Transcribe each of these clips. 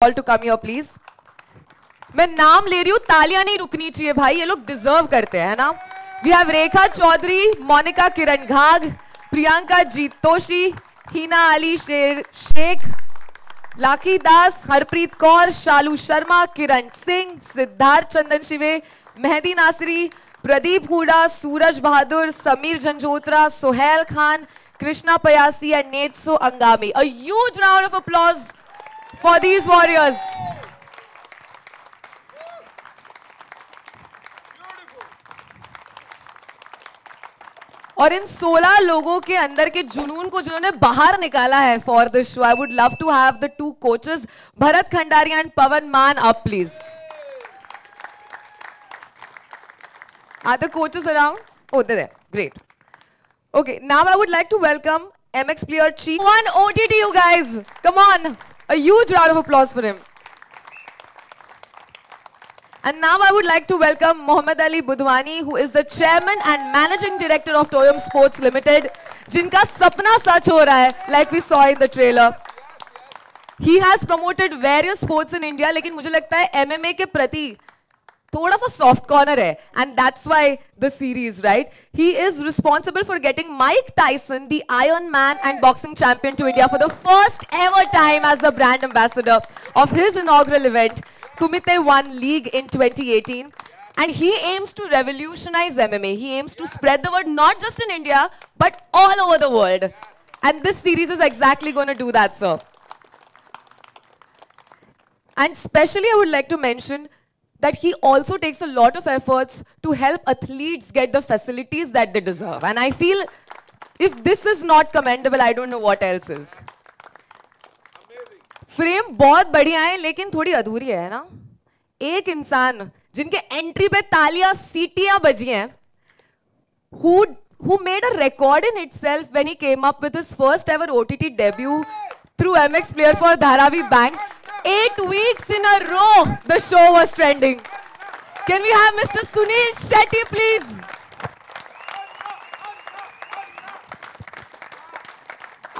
all to come here please. मैं नाम ले रही हूँ, तालियां नहीं रुकनी चाहिए भाई, ये लोग डिजर्व करते हैं ना. We have Rekha Chaudhary, Monica Kiran Ghag, Priyanka Jeet Toshi, Hina Ali Sheikh, Lakhi Das, Harpreet Kaur, Shalu Sharma, Kiran Singh, Siddharth Chandan Shive, Mehdi Nasri, Pradeep Huda, Suraj Bahadur, Samir Janjotra, Sohail Khan, Krishna Payasi and Netso Angami. A huge round of applause for these warriors. और इन 16 लोगों के अंदर के जुनून को जिन्होंने बाहर निकाला है for this show, I would love to have the two coaches Bharat Khandaria and Pawan Maan up please. Are the coaches around? Oh, they're there. Great. Okay, now I would like to welcome MX Player Chief. One OTT, you guys. Come on. A huge round of applause for him. And now I would like to welcome Mohammad Ali Budhwani, who is the Chairman and Managing Director of Toyum Sports Limited, jinka sapna sach ho raha hai, like we saw in the trailer. He has promoted various sports in India, लेकिन मुझे लगता है MMA के प्रति थोड़ा सा soft corner है, and that's why the series, right? He is responsible for getting Mike Tyson, the Iron Man and boxing champion, to India for the first ever time as the brand ambassador of his inaugural event, Kumite One League in 2018. And he aims to revolutionize MMA. He aims to spread the word not just in India, but all over the world. And this series is exactly going to do that, sir. And especially I would like to mention that he also takes a lot of efforts to help athletes get the facilities that they deserve. And I feel if this is not commendable, I don't know what else is. Frame बहुत बढ़िया है लेकिन थोड़ी अधूरी है ना. एक इंसान जिनके एंट्री पे तालियां सीटियां बजी हैं, who made a record in itself when he came up with his first ever OTT debut through MX Player for Dharavi Bank. 8 weeks in a row the show was trending. Can we have Mr. Sunil Shetty please?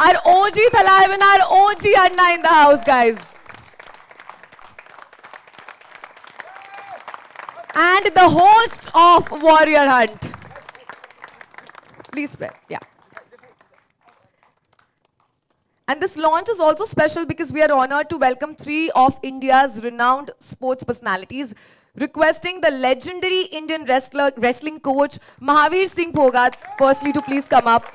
Our OG Thalaiv and our OG Anna in the house, guys. And the host of Warrior Hunt. Please spread, yeah. And this launch is also special because we are honored to welcome 3 of India's renowned sports personalities, requesting the legendary Indian wrestling coach Mahavir Singh Bhogat firstly to please come up.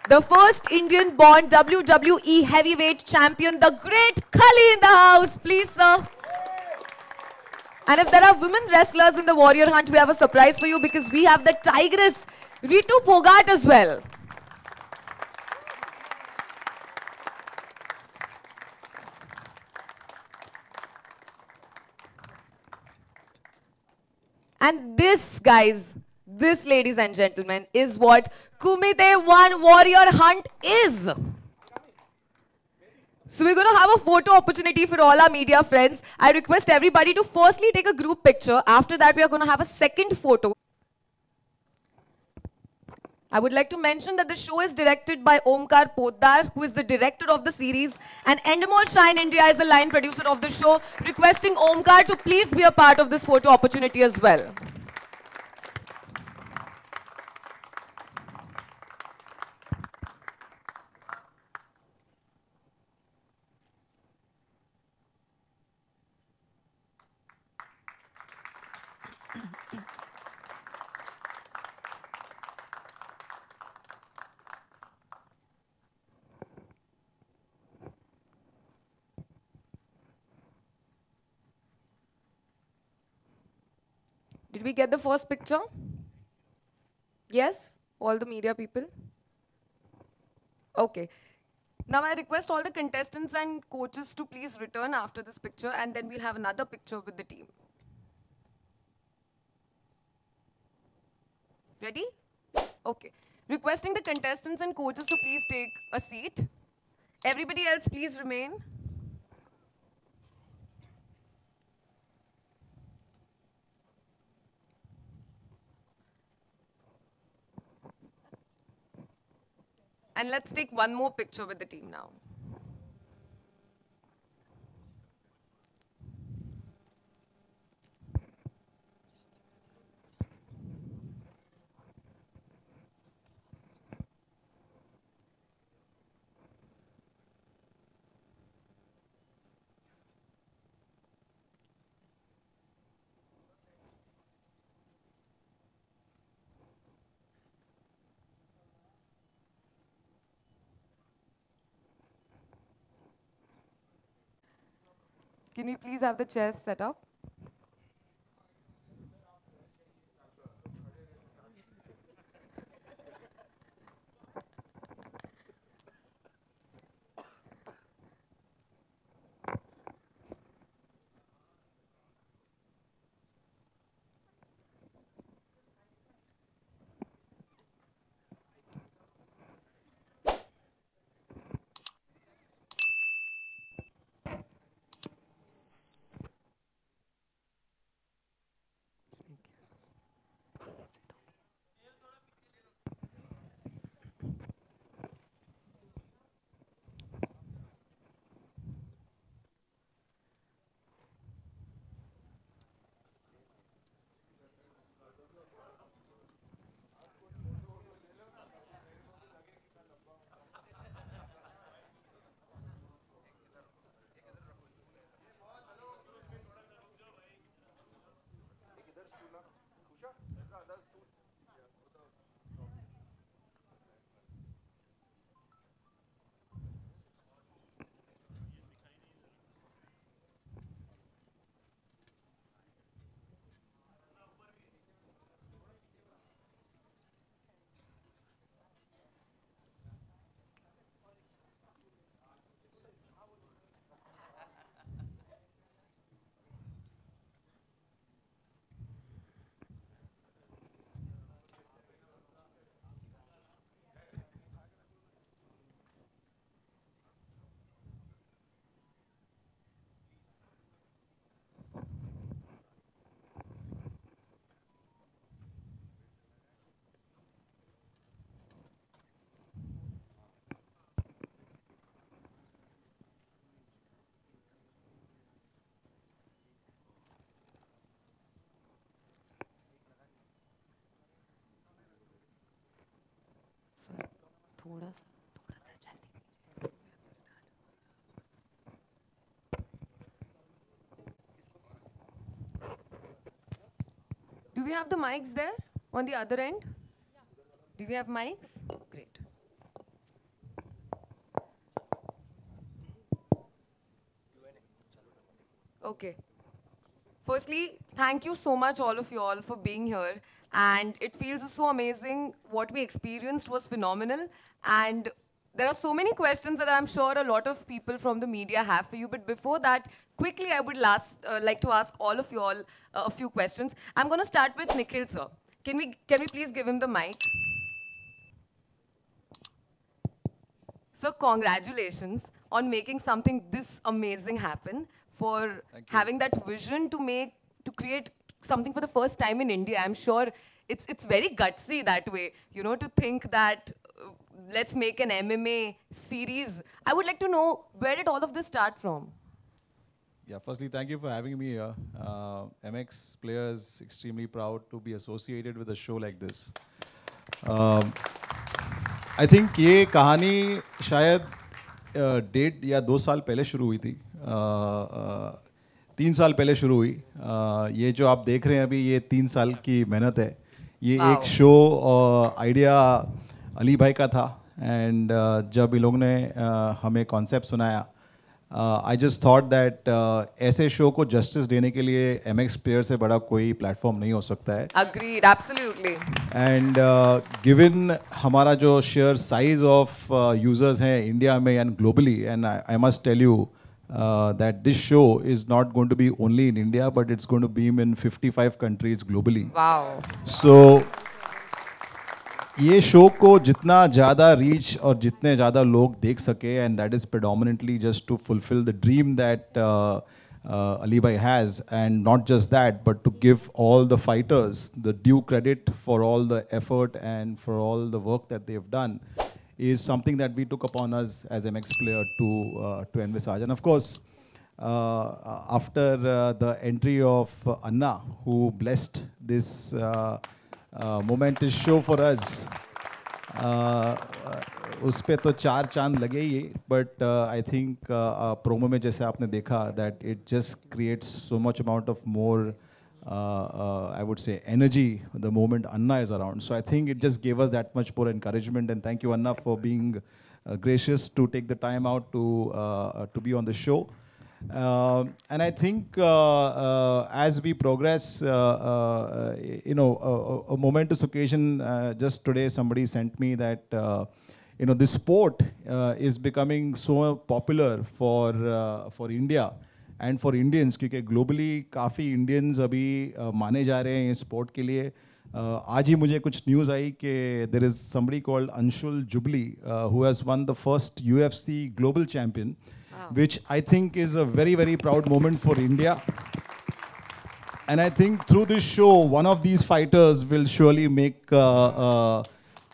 The first Indian-born WWE heavyweight champion, the great Khali in the house. Please, sir. And if there are women wrestlers in the Warrior Hunt, we have a surprise for you because we have the Tigress Ritu Phogat as well. And this, guys, this, ladies and gentlemen, is what Kumite One Warrior Hunt is. So we're going to have a photo opportunity for all our media friends. I request everybody to firstly take a group picture. After that, we are going to have a second photo. I would like to mention that the show is directed by Omkar Poddar, who is the director of the series, and Endemol Shine India is the line producer of the show, requesting Omkar to please be a part of this photo opportunity as well. Did we get the first picture? Yes? All the media people? Okay. Now I request all the contestants and coaches to please return after this picture, and then we'll have another picture with the team. Ready? Okay. Requesting the contestants and coaches to please take a seat. Everybody else, please remain. And let's take one more picture with the team now. Can we please have the chairs set up? Sir, थोड़ा सा जल्दी. Do we have the mics there on the other end? Do we have mics? Great. Okay. Firstly, thank you so much, all of you all, for being here. And it feels so amazing. What we experienced was phenomenal. And there are so many questions that I'm sure a lot of people from the media have for you. But before that, quickly, I would like to ask all of you all a few questions. I'm going to start with Nikhil, sir. Can we please give him the mic? So congratulations on making something this amazing happen, for having that vision to create something for the first time in India. I'm sure it's very gutsy that way, you know, to think that let's make an MMA series. I would like to know, where did all of this start from? Yeah, firstly, thank you for having me here. MX players extremely proud to be associated with a show like this. I think ये कहानी शायद 1.5 या 2 साल पहले शुरू हुई थी, 3 साल पहले शुरू हुई. ये जो आप देख रहे हैं अभी, ये 3 साल की मेहनत है. ये एक शो आइडिया अली भाई का था, एंड जब इन लोगों ने हमें कॉन्सेप्ट सुनाया, आई जस्ट थॉट दैट ऐसे शो को जस्टिस देने के लिए MX प्लेयर से बड़ा कोई प्लेटफॉर्म नहीं हो सकता है. Agreed, absolutely. एंड गिवन हमारा जो शेयर साइज ऑफ यूजर्स हैं इंडिया में and globally, and I must tell you that this show is not going to be only in India, but it's going to be in 55 countries globally. Wow. So ये show को जितना ज़्यादा reach और जितने ज़्यादा लोग देख सके, and that is predominantly just to fulfill the dream that Ali Bhai has, and not just that, but to give all the fighters the due credit for all the effort and for all the work that they have done, is something that we took upon us as MX player to envisage. And of course, after the entry of Anna, who blessed this momentous show for us, उस पे तो 4 चांद लगे ही, but I think promo में जैसे आपने देखा that it just creates so much amount of more I would say energy the moment Anna is around. So I think it just gave us that much more encouragement, and thank you Anna for being gracious to take the time out to be on the show. And I think as we progress, a momentous occasion. Just today, somebody sent me that this sport is becoming so popular for India and for Indians, क्योंकि globally काफ़ी Indians अभी माने जा रहे हैं इस sport के लिए. आज ही मुझे कुछ न्यूज़ आई कि there is somebody called Anshul Jubli who has won the first UFC global champion, which I think is a very, very proud moment for India. And I think through this show, one of these fighters will surely make to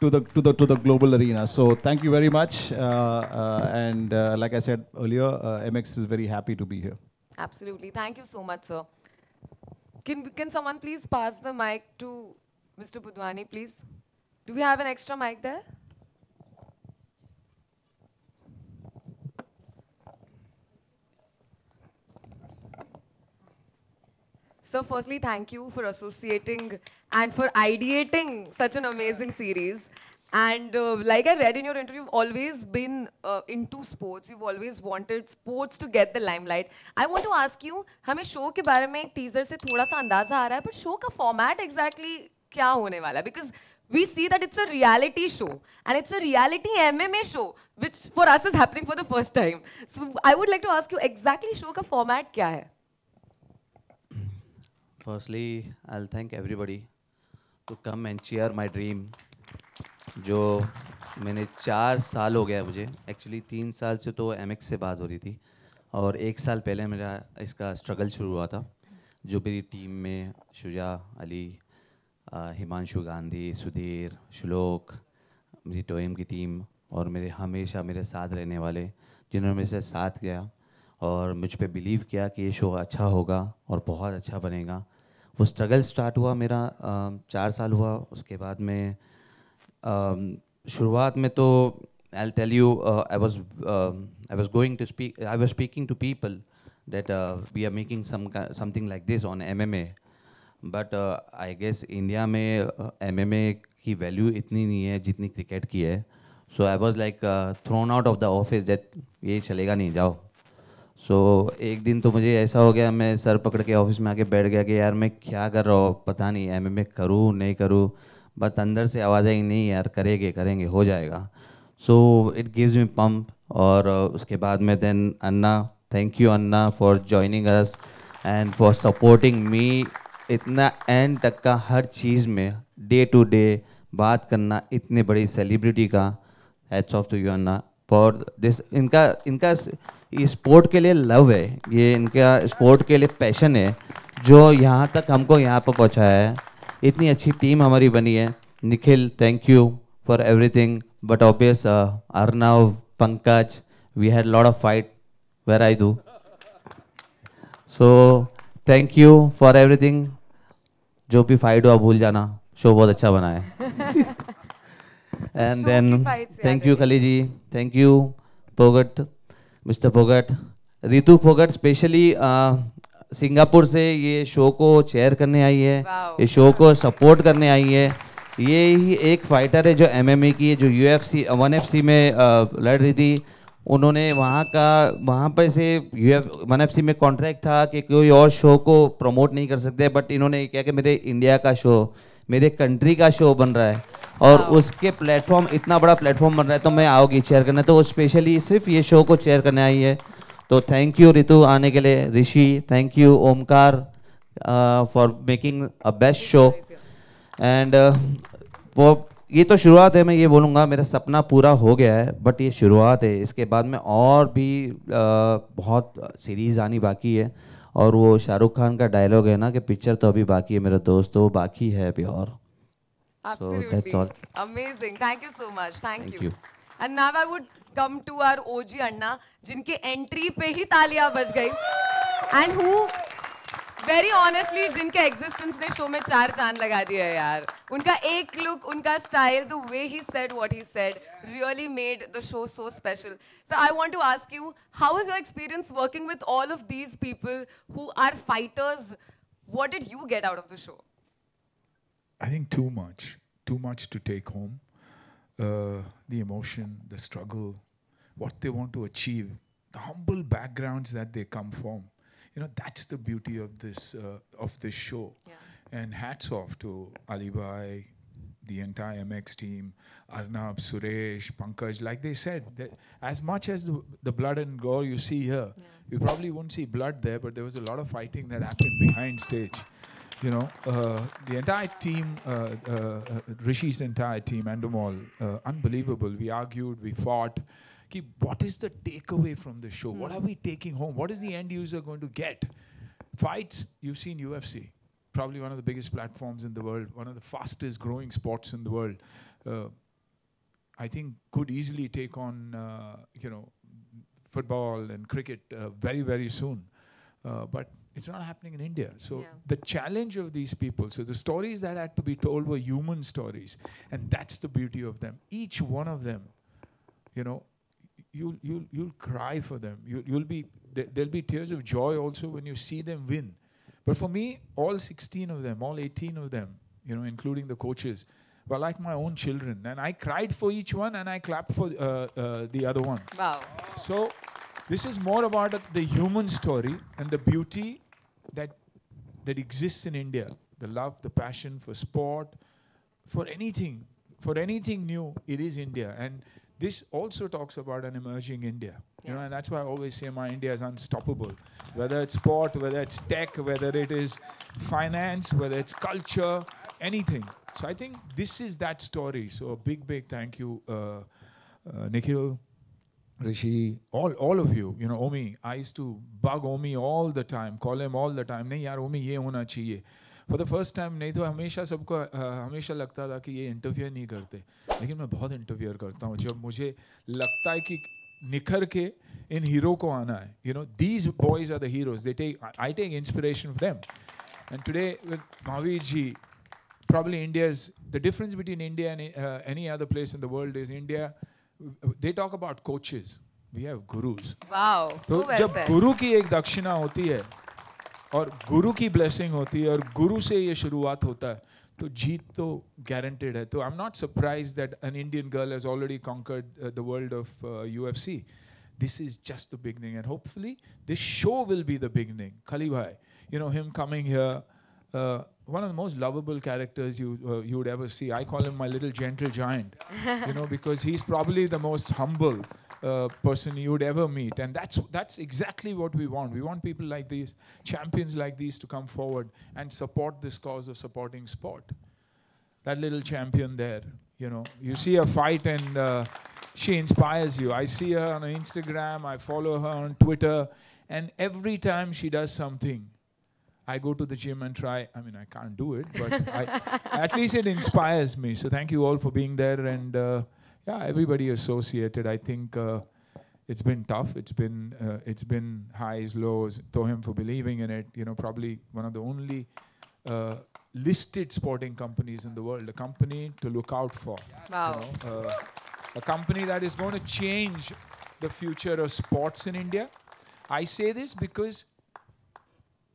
the global arena. So thank you very much. And like I said earlier, MX is very happy to be here. Absolutely. Thank you so much, sir. Can someone please pass the mic to Mr. Budhwani, please? Do we have an extra mic there? So firstly, thank you for associating and for ideating such an amazing series. And like I read in your interview, you've always been into sports. You've always wanted sports to get the limelight. I want to ask you, हमें show के बारे में एक teaser से थोड़ा सा अंदाजा आ रहा है, but show का format exactly क्या होने वाला है? Because we see that it's a reality show and it's a reality MMA show, which for us is happening for the first time. So I would like to ask you exactly show का format क्या है? Firstly, I'll thank everybody to come and cheer my dream. जो मैंने 4 साल हो गया मुझे, actually 3 साल से तो MX से बात हो रही थी और 1 साल पहले मेरा इसका स्ट्रगल शुरू हुआ था. जो मेरी टीम में शुजा अली, हिमांशु गांधी, सुधीर, श्लोक, मेरी टोएम की टीम और मेरे हमेशा मेरे साथ रहने वाले जिन्होंने मेरे से साथ किया और मुझ पे बिलीव किया कि ये शो अच्छा होगा और बहुत अच्छा बनेगा. वो स्ट्रगल स्टार्ट हुआ मेरा 4 साल हुआ. उसके बाद में शुरुआत में तो I'll tell you I was speaking to people that we are making something like this on MMA, but I guess India में MMA की वैल्यू इतनी नहीं है जितनी क्रिकेट की है. So I was like thrown out of the office that ये चलेगा नहीं, जाओ. So एक दिन तो मुझे ऐसा हो गया, मैं सर पकड़ के ऑफिस में आके बैठ गया कि यार मैं क्या कर रहा हूँ, पता नहीं MMA करूँ नहीं करूँ. बट अंदर से आवाज़ आई नहीं यार करेंगे हो जाएगा. So it gives me pump. और उसके बाद में देन अन्ना, थैंक यू अन्ना for joining us and for supporting me इतना एंड तक का हर चीज़ में, डे टू डे बात करना इतने बड़ी सेलिब्रिटी का. हैट्स ऑफ टू यू अन्ना फॉर दिस. इनका स्पोर्ट के लिए लव है, ये इनका स्पोर्ट के लिए पैशन है जो यहाँ तक हमको यहाँ पर पहुँचाया है. इतनी अच्छी टीम हमारी बनी है. Nikhil, thank you for everything. But obvious Arnav, Pankaj, we had lot of fight where I do. So thank you for everything. जो भी फाइट हुआ भूल जाना, शो बहुत अच्छा बना है. And then thank you Khali ji, thank you Phogat, mister Phogat, Ritu Phogat specially Singapore से ये शो को चेयर करने आई है, ये शो को सपोर्ट करने आई है. ये ही एक फाइटर है जो MMA की है, जो UFC 1FC में लड़ रही थी. उन्होंने वहाँ पर से 1FC में कॉन्ट्रैक्ट था कि कोई और शो को प्रमोट नहीं कर सकते, बट इन्होंने क्या कि मेरे इंडिया का शो, मेरे कंट्री का शो बन रहा है और उसके प्लेटफॉर्म, इतना बड़ा प्लेटफॉर्म बन रहा है तो मैं आओगी चेयर करना. तो वो स्पेशली सिर्फ ये शो को चेयर करने आई है. तो थैंक यू रितु आने के लिए. Rishi, thank you Omkar for making a best show. And वो ये तो शुरुआत है, मैं ये बोलूँगा मेरा सपना पूरा हो गया है, बट ये शुरुआत है. इसके बाद में और भी बहुत सीरीज़ आनी बाकी है. और वो शाहरुख खान का डायलॉग है ना कि पिक्चर तो अभी बाकी है मेरे दोस्त, तो बाकी है अभी और. Absolutely. So that's all. Amazing. Thank you so much. Thank you. you. And now I would come to our OG Anna, जिनके एंट्री पे ही तालियां बज गई, and who very honestly जिनके एग्जिस्टेंस ने शो में 4 चांद लगा दिया है यार. उनका एक लुक, उनका style, the way he said what he said really made the show so special. So I want to ask you, how was your experience working with all of these people who are fighters? What did you get out of the show? I think too much to take home. The emotion, the struggle, what they want to achieve, the humble backgrounds that they come from. You know, that's the beauty of this show. Yeah. And hats off to Ali Bhai, the entire MX team, Arnab, Suresh, Pankaj. Like they said, that as much as the blood and gore you see here, you probably wouldn't see blood there, but there was a lot of fighting that happened behind stage. You know, the entire team, Rishi's entire team, Endemol, unbelievable. We argued, we fought. What is the takeaway from the show? What are we taking home? What is the end user going to get? Fights, you've seen UFC. Probably one of the biggest platforms in the world, one of the fastest growing sports in the world. I think could easily take on, football and cricket very, very soon. But it's not happening in India. So the challenge of these people, so the stories that had to be told were human stories. And that's the beauty of them. Each one of them, you know, you'll cry for them. There'll be tears of joy also when you see them win. But for me, all 16 of them, all 18 of them, you know, including the coaches, were like my own children. And I cried for each one and I clapped for the other one. Wow. So this is more about the human story and the beauty that exists in India. The love, the passion for sport, for anything new, it is India. And this also talks about an emerging India. You know, and that's why I always say my India is unstoppable. Whether it's sport, whether it's tech, whether it is finance, whether it's culture, anything. So I think this is that story. So a big, big thank you, Nikhil, Rishi, all of you. You know, Omi, I used to bug Omi all the time, call him all the time. नहीं यार, Omi ये होना चाहिए. For the first time, नहीं तो हमेशा सबको हमेशा लगता था कि ये इंटरफियर नहीं करते. लेकिन मैं बहुत इंटरफियर करता हूँ जब मुझे लगता है कि निखर के इन हीरो को आना है. You know, these boys are the heroes. I take inspiration from them. And today with Mahavir ji, probably the difference between India and any other place in the world is India, they talk about coaches. We have gurus. Wow, so well जब said. गुरु की एक दक्षिणा होती है और गुरु की blessing होती है और गुरु से ये शुरुआत होता है तो जीत तो guaranteed है. तो I'm not surprised that an Indian girl has already conquered the world of UFC. This is just the beginning, and hopefully this show will be the beginning. Kali Bhai, you know, him coming here, one of the most lovable characters you would ever see. I call him my little gentle giant, you know, because he's probably the most humble person you would ever meet. And that's exactly what we want. We want people like these, champions like these, to come forward and support this cause of supporting sport. That little champion there, you know, you see her fight and she inspires you. I see her on Instagram, I follow her on Twitter, and every time she does something, I go to the gym and try. I mean, I can't do it, but at least it inspires me. So thank you all for being there, and yeah, everybody associated. I think it's been tough. It's been highs, lows. To him for believing in it. You know, probably one of the only listed sporting companies in the world. A company to look out for. Wow. You know, a company that is going to change the future of sports in India. I say this because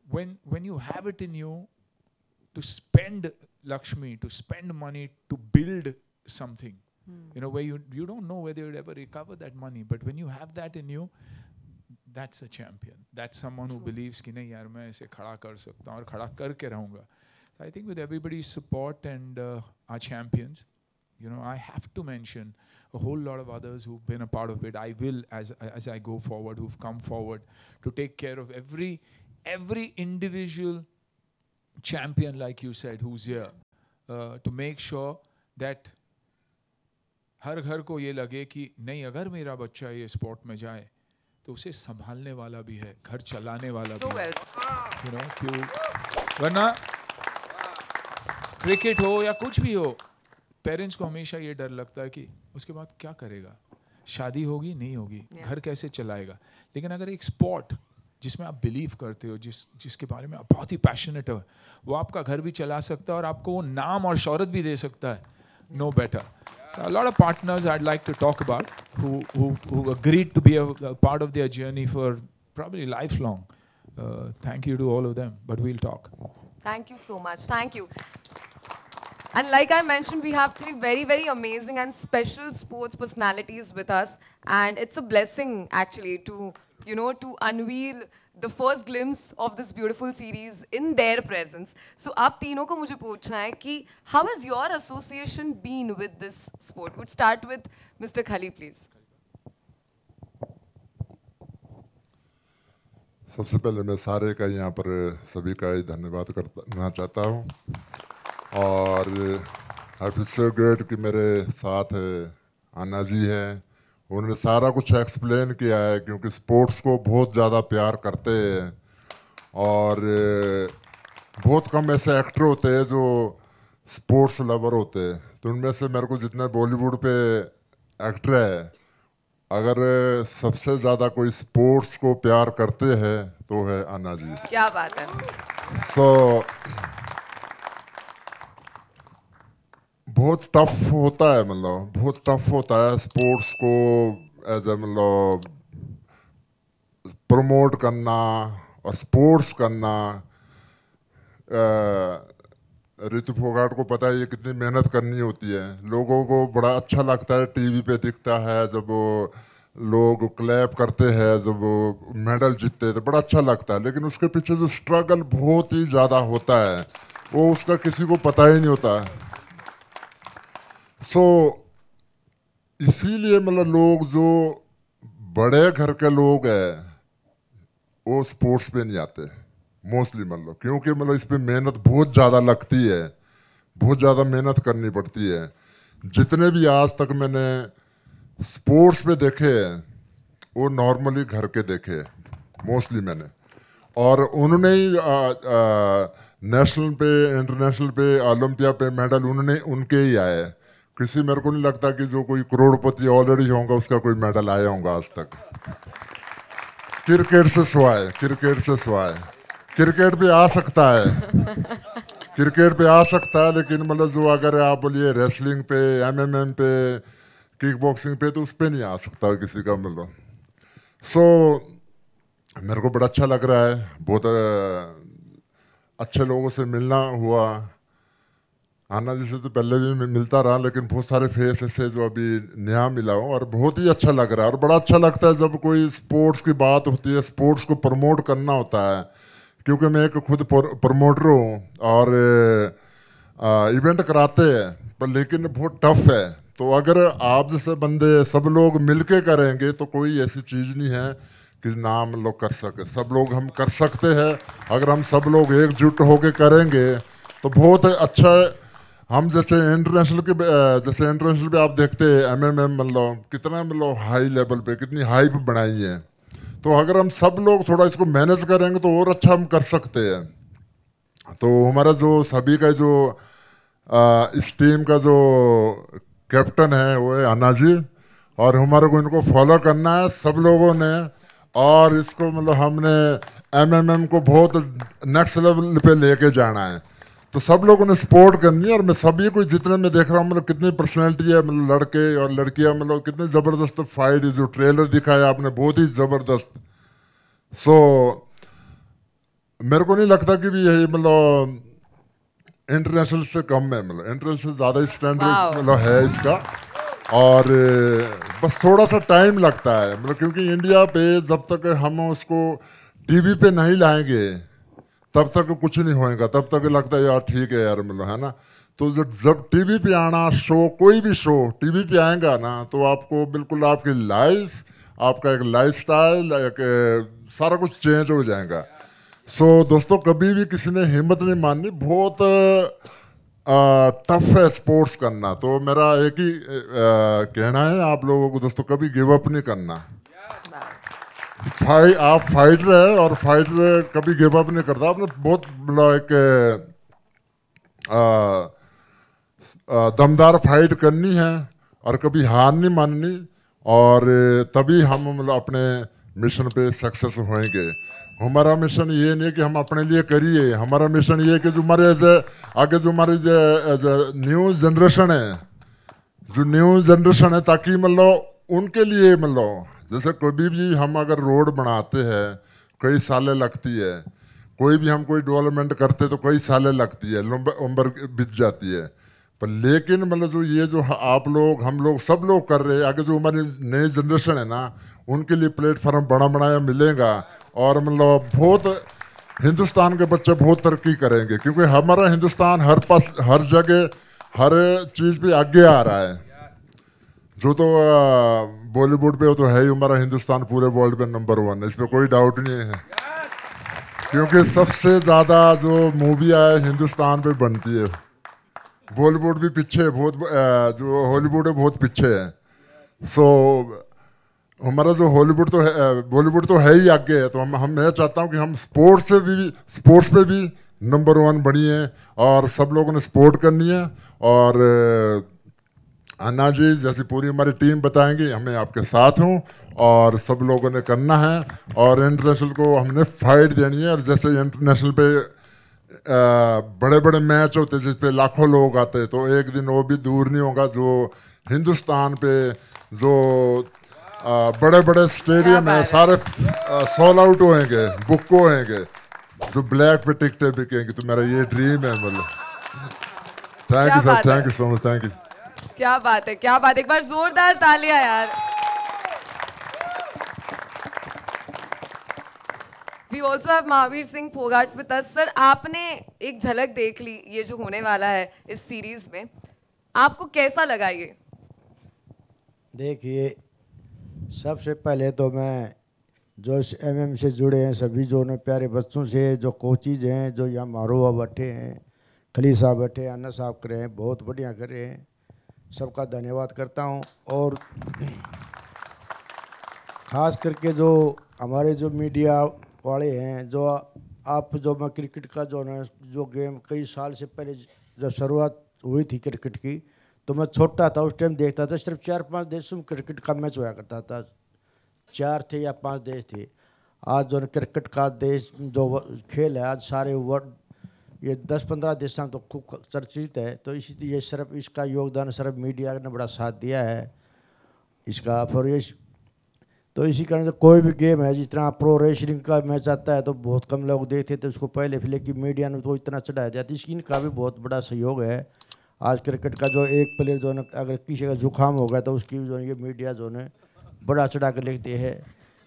when you have it in you to spend Lakshmi, to spend money to build something, you know, where you don't know whether you'll ever recover that money, but when you have that in you, that's a champion. That's someone who believes कि नहीं यार मैं इसे खड़ा कर सकता हूँ और खड़ा करके रहूँगा. So I think with everybody's support and our champions, you know, I have to mention a whole lot of others who've been a part of it. I will, as I go forward, who've come forward to take care of every individual champion, like you said, who's here, to make sure that हर घर को ये लगे कि नहीं अगर मेरा बच्चा ये स्पोर्ट में जाए तो उसे संभालने वाला भी है, घर चलाने वाला भी है, you know, क्यों वरना क्रिकेट हो या कुछ भी हो, पेरेंट्स को हमेशा ये डर लगता है कि उसके बाद क्या करेगा, शादी होगी नहीं होगी, घर कैसे चलाएगा. लेकिन अगर एक स्पोर्ट जिसमें आप बिलीव करते हो, जिसके बारे में आप बहुत ही पैशनेट हो, वो आपका घर भी चला सकता है और आपको वो नाम और शौहरत भी दे सकता है. No better. So a lot of partners I'd like to talk about who agreed to be a part of their journey for probably lifelong. Thank you to all of them, but we'll talk. Thank you so much. Thank you. And like I mentioned, we have three very, very amazing and special sports personalities with us. And it's a blessing, actually, to you know, to unveil the first glimpse of this beautiful series in their presence. So, आप तीनों को मुझे पूछना है कि how has your association been with this sport? Would start with Mr. Khali, please. सबसे पहले मैं सारे का यहाँ पर सभी का ही धन्यवाद करना चाहता हूँ और आई फील सो गुड कि मेरे साथ अन्ना जी हैं। उन्होंने सारा कुछ एक्सप्लेन किया है क्योंकि स्पोर्ट्स को बहुत ज़्यादा प्यार करते हैं और बहुत कम ऐसे एक्टर होते हैं जो स्पोर्ट्स लवर होते हैं। तो उनमें से मेरे को जितने बॉलीवुड पे एक्टर है, अगर सबसे ज़्यादा कोई स्पोर्ट्स को प्यार करते हैं तो है अन्ना जी। क्या बात है। बहुत टफ होता है, मतलब बहुत टफ होता है स्पोर्ट्स को एज ए मतलब प्रमोट करना और स्पोर्ट्स करना। ऋतु फोगाट को पता है ये कितनी मेहनत करनी होती है। लोगों को बड़ा अच्छा लगता है, टीवी पे दिखता है जब वो लोग क्लैप करते हैं, जब वो मेडल जीतते हैं तो बड़ा अच्छा लगता है, लेकिन उसके पीछे जो स्ट्रगल बहुत ही ज़्यादा होता है वो उसका किसी को पता ही नहीं होता है। इसीलिए मतलब लोग जो बड़े घर के लोग हैं वो स्पोर्ट्स पे नहीं आते मोस्टली, मतलब क्योंकि मतलब इस पे मेहनत बहुत ज़्यादा लगती है, बहुत ज़्यादा मेहनत करनी पड़ती है। जितने भी आज तक मैंने स्पोर्ट्स पे देखे हैं वो नॉर्मली घर के देखे मोस्टली मैंने, और उन्होंने ही नेशनल पे, इंटरनेशनल पे, ओलंपिया पे मेडल उन्होंने उनके ही आए। किसी मेरे को नहीं लगता कि जो कोई करोड़पति ऑलरेडी होगा उसका कोई मेडल आया होगा आज तक, क्रिकेट से सिवाय। क्रिकेट पे आ सकता है, क्रिकेट पे आ सकता है, लेकिन मतलब जो अगर आप बोलिए रेसलिंग पे, एमएमएम पे, किक बॉक्सिंग पे, तो उस पे नहीं आ सकता किसी का मतलब। मेरे को बड़ा अच्छा लग रहा है, बहुत अच्छे लोगों से मिलना हुआ। अन्ना जी से तो पहले भी मिलता रहा, लेकिन बहुत सारे फेस ऐसे जो अभी नया मिला हो और बहुत ही अच्छा लग रहा है। और बड़ा अच्छा लगता है जब कोई स्पोर्ट्स की बात होती है, स्पोर्ट्स को प्रमोट करना होता है, क्योंकि मैं एक खुद प्रमोटर हूँ और इवेंट कराते हैं, पर लेकिन बहुत टफ है। तो अगर आप जैसे बंदे सब लोग मिलके करेंगे तो कोई ऐसी चीज़ नहीं है कि ना हम लोग कर सके। सब लोग हम कर सकते हैं, अगर हम सब लोग एकजुट होके करेंगे तो बहुत अच्छा। हम जैसे इंटरनेशनल पे आप देखते हैं एमएमएम मतलब कितना मतलब हाई लेवल पे कितनी हाइप बनाई है। तो अगर हम सब लोग थोड़ा इसको मैनेज करेंगे तो और अच्छा हम कर सकते हैं। तो हमारा जो सभी का जो इस टीम का जो कैप्टन है वो है अन्ना जी, और हमारे को इनको फॉलो करना है सब लोगों ने, और इसको मतलब हमने एमएमएम को बहुत नेक्स्ट लेवल पे लेके जाना है। तो सब लोगों ने सपोर्ट करनी है, और मैं सभी को जितने मैं देख रहा हूँ मतलब कितनी पर्सनैलिटी है, मतलब लड़के और लड़कियाँ, मतलब कितनी ज़बरदस्त फाइट, जो ट्रेलर दिखाया आपने बहुत ही ज़बरदस्त। मेरे को नहीं लगता कि भी यही मतलब इंटरनेशनल से कम है, मतलब इंटरनेशनल से ज़्यादा स्टैंडर्ड मतलब है इसका। और बस थोड़ा सा टाइम लगता है, मतलब क्योंकि इंडिया पे जब तक हम उसको टीवी पे नहीं लाएंगे तब तक कुछ नहीं होएगा, तब तक लगता है यार ठीक है यार मतलब, है ना। तो जब टीवी पे आना शो, कोई भी शो टीवी पे आएगा ना, तो आपको बिल्कुल आपकी लाइफ, आपका एक लाइफस्टाइल, एक सारा कुछ चेंज हो जाएगा। दोस्तों कभी भी किसी ने हिम्मत नहीं माननी, बहुत टफ है स्पोर्ट्स करना। तो मेरा एक ही कहना है आप लोगों को दोस्तों, कभी गिव अप नहीं करना। आप फाइटर है और फाइटर कभी गिव अप नहीं करता। आपने बहुत एक दमदार फाइट करनी है और कभी हार नहीं माननी, और तभी हम मतलब अपने मिशन पे सक्सेस होएंगे। हमारा मिशन ये नहीं है कि हम अपने लिए करिए, हमारा मिशन ये है कि जो हमारे आगे जो हमारी न्यू जनरेशन है, ताकि मतलब उनके लिए मतलब जैसे कभी भी हम अगर रोड बनाते हैं कई सालें लगती है, कोई भी हम कोई डेवलपमेंट करते तो कई सालें लगती है, उम्र बीत जाती है। पर लेकिन मतलब जो ये जो आप लोग, हम लोग, सब लोग कर रहे हैं, आगे जो हमारी नई जनरेशन है ना, उनके लिए प्लेटफॉर्म बड़ा बनाया मिलेगा और मतलब बहुत हिंदुस्तान के बच्चे बहुत तरक्की करेंगे, क्योंकि हमारा हिंदुस्तान हर पास हर जगह हर चीज़ पे आगे आ रहा है। जो तो बॉलीवुड पे वो तो है ही, हमारा हिंदुस्तान पूरे वर्ल्ड पे नंबर 1 है, इसमें कोई डाउट नहीं है, क्योंकि सबसे ज़्यादा जो मूवियाँ है हिंदुस्तान पे बनती है। बॉलीवुड भी पीछे है बहुत, जो हॉलीवुड है बहुत पीछे है। सो हमारा जो हॉलीवुड तो है, बॉलीवुड तो है ही आगे है। तो मैं चाहता हूँ कि हम स्पोर्ट्स पे भी नंबर 1 बनिए और सब लोगों ने सपोर्ट करनी है। और अन्ना जी जैसी पूरी हमारी टीम बताएंगी, हमें आपके साथ हूँ और सब लोगों ने करना है और इंटरनेशनल को हमने फाइट देनी है। और जैसे इंटरनेशनल पे बड़े बड़े मैच होते जिस पे लाखों लोग आते, तो एक दिन वो भी दूर नहीं होगा जो हिंदुस्तान पे जो बड़े बड़े स्टेडियम है सारे सोल आउट होएंगे, बुक होएंगे, जो ब्लैक पे टिकटें बिकेंगी। तो मेरा ये ड्रीम है। मतलब thank you sir, thank you so much, thank you. क्या बात है, क्या बात है, एक बार जोरदार तालियां यार। We also have Mahavir Singh Phogat with us. Sir, आपने एक झलक देख ली ये जो होने वाला है इस सीरीज में, आपको कैसा लगा ये? देखिए, सबसे पहले तो मैं जो इस MM से जुड़े हैं सभी जो ने प्यारे बच्चों से, जो कोचिज हैं, जो यहाँ मारूआ बैठे हैं, खली साहब बैठे हैं, अन्ना साहब कर रहे हैं, बहुत बढ़िया कर रहे हैं, सबका धन्यवाद करता हूँ। और ख़ास करके जो हमारे जो मीडिया वाले हैं, जो आप जो मैं क्रिकेट का जो ना जो गेम कई साल से पहले जब शुरुआत हुई थी क्रिकेट की, तो मैं छोटा था उस टाइम देखता था, सिर्फ 4-5 देशों में क्रिकेट का मैच होया करता था, 4 थे या 5 देश थे। आज जो क्रिकेट का देश जो खेल है आज सारे वर्ल्ड ये 10-15 देशों में तो खूब चर्चित है। तो इसी सिर्फ इसका योगदान सिर्फ मीडिया ने बड़ा साथ दिया है इसका। फिर ये तो इसी कारण से कोई भी गेम है, जिस तरह प्रो रेसलिंग का मैच आता है तो बहुत कम लोग देखते थे उसको पहले, फिर लेकिन मीडिया ने तो इतना चढ़ाया जाता है। इसका भी बहुत बड़ा सहयोग है। आज क्रिकेट का जो एक प्लेयर जो है अगर किसी का जुकाम हो गया तो उसकी जो ये मीडिया जो है बड़ा चढ़ा कर लिखते हैं,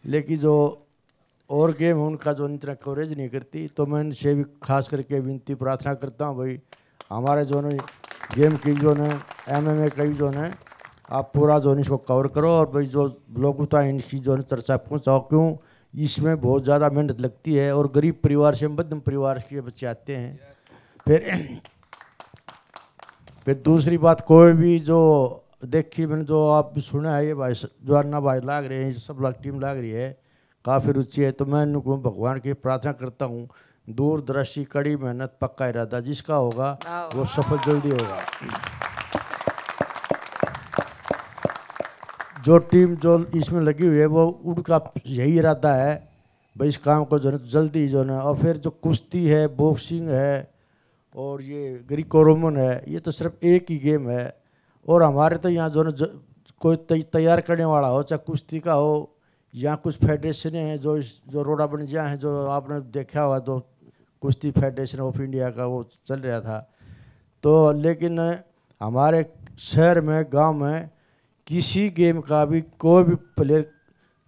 लेकिन जो और गेम उनका जो इतना कवरेज नहीं करती। तो मैं इनसे भी खास करके विनती प्रार्थना करता हूँ, भाई हमारे जो है गेम की जो है MMA का भी जो है आप पूरा जो है इसको कवर करो और भाई जो लोग होता है इनकी जो है चर्चा पहुँचाओ, क्यों इसमें बहुत ज़्यादा मेहनत लगती है और गरीब परिवार से मध्यम परिवार के बच्चे आते हैं। फिर दूसरी बात, कोई भी जो देखिए मैंने जो आप भी सुना है, ये भाई जो अन्ना भाई लाग रहे हैं, सब लोग टीम लाग रही है, काफ़ी रुचि है। तो मैं इनको भगवान की प्रार्थना करता हूँ, दूरदर्शी कड़ी मेहनत पक्का इरादा, जिसका होगा वो सफल जल्दी होगा। जो टीम जो इसमें लगी हुई है वो उनका यही इरादा है भाई इस काम को जो है जल्दी जो है। और फिर जो कुश्ती है, बॉक्सिंग है और ये ग्रीको रोमन है, ये तो सिर्फ एक ही गेम है। और हमारे तो यहाँ जो है कोई तैयार करने वाला हो, चाहे कुश्ती का हो या कुछ फेडरेशन हैं जो रोडा बंजिया हैं, जो आपने देखा हुआ तो कुश्ती फेडरेशन ऑफ इंडिया का वो चल रहा था। तो लेकिन हमारे शहर में, गांव में किसी गेम का भी कोई भी प्लेयर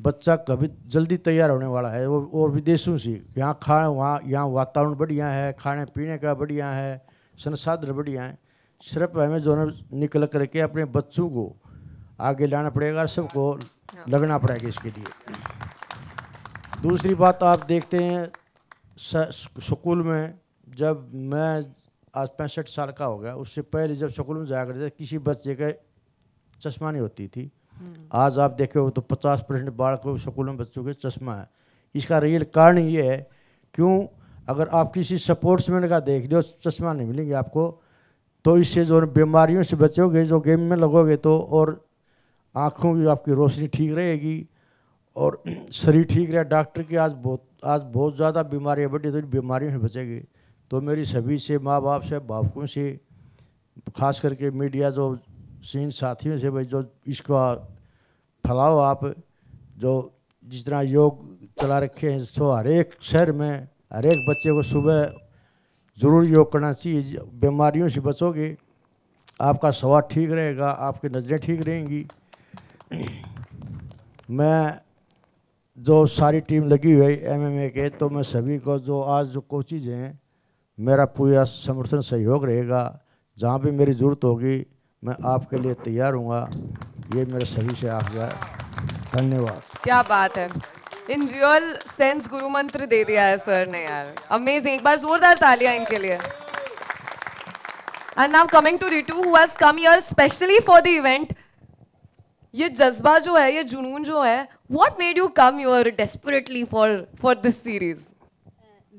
बच्चा कभी जल्दी तैयार होने वाला है वो, और विदेशों से। यहाँ यहाँ वातावरण बढ़िया है, खाने पीने का बढ़िया है, संसाधन बढ़िया है। सिर्फ हमें जो है निकल करके अपने बच्चों को आगे लाना पड़ेगा, सबको लगना पड़ेगा इसके लिए। दूसरी बात, आप देखते हैं स्कूल में, जब मैं आज 65 साल का हो गया, उससे पहले जब स्कूल में जाया करते किसी बच्चे का चश्मा नहीं होती थी। आज आप देखे हो तो 50% बालकों स्कूलों में बच्चों के चश्मा है। इसका रियल कारण ये है, क्यों अगर आप किसी स्पोर्ट्समैन का देख लो चश्मा नहीं मिलेंगे आपको, तो इससे जो बीमारियों से बचोगे, जो गेम में लगोगे तो, और आँखों की आपकी रोशनी ठीक रहेगी और शरीर ठीक रहे। डॉक्टर की आज बहुत ज़्यादा बीमारियाँ बढ़ी, तो बीमारियों से बचेगी। तो मेरी सभी से, माँ बाप से, भावकों से, खास करके मीडिया जो सीन साथियों से, भाई जो इसका फैलाओ आप, जो जिस तरह योग चला रखे हैं, सो हर एक शहर में हर एक बच्चे को सुबह ज़रूर योग करना चाहिए। बीमारियों से बचोगे, आपका स्वास्थ्य ठीक रहेगा, आपकी नज़रें ठीक रहेंगी। मैं जो सारी टीम लगी हुई है MMA के, तो मैं सभी को जो आज जो कोचेज हैं, मेरा पूरा समर्थन सहयोग रहेगा। जहाँ भी मेरी ज़रूरत होगी मैं आपके लिए तैयार हूँगा। ये मेरे सभी से आग्रह है। धन्यवाद। क्या बात है, इन रियल सेंस गुरु मंत्र दे दिया है सर ने यार। अमेजिंग, एक बार जोरदार तालियां इनके लिए। And now coming to Ritu who has come here specially for the event. ये जज्बा जो है, ये जुनून जो है, what made you come here desperately for this series?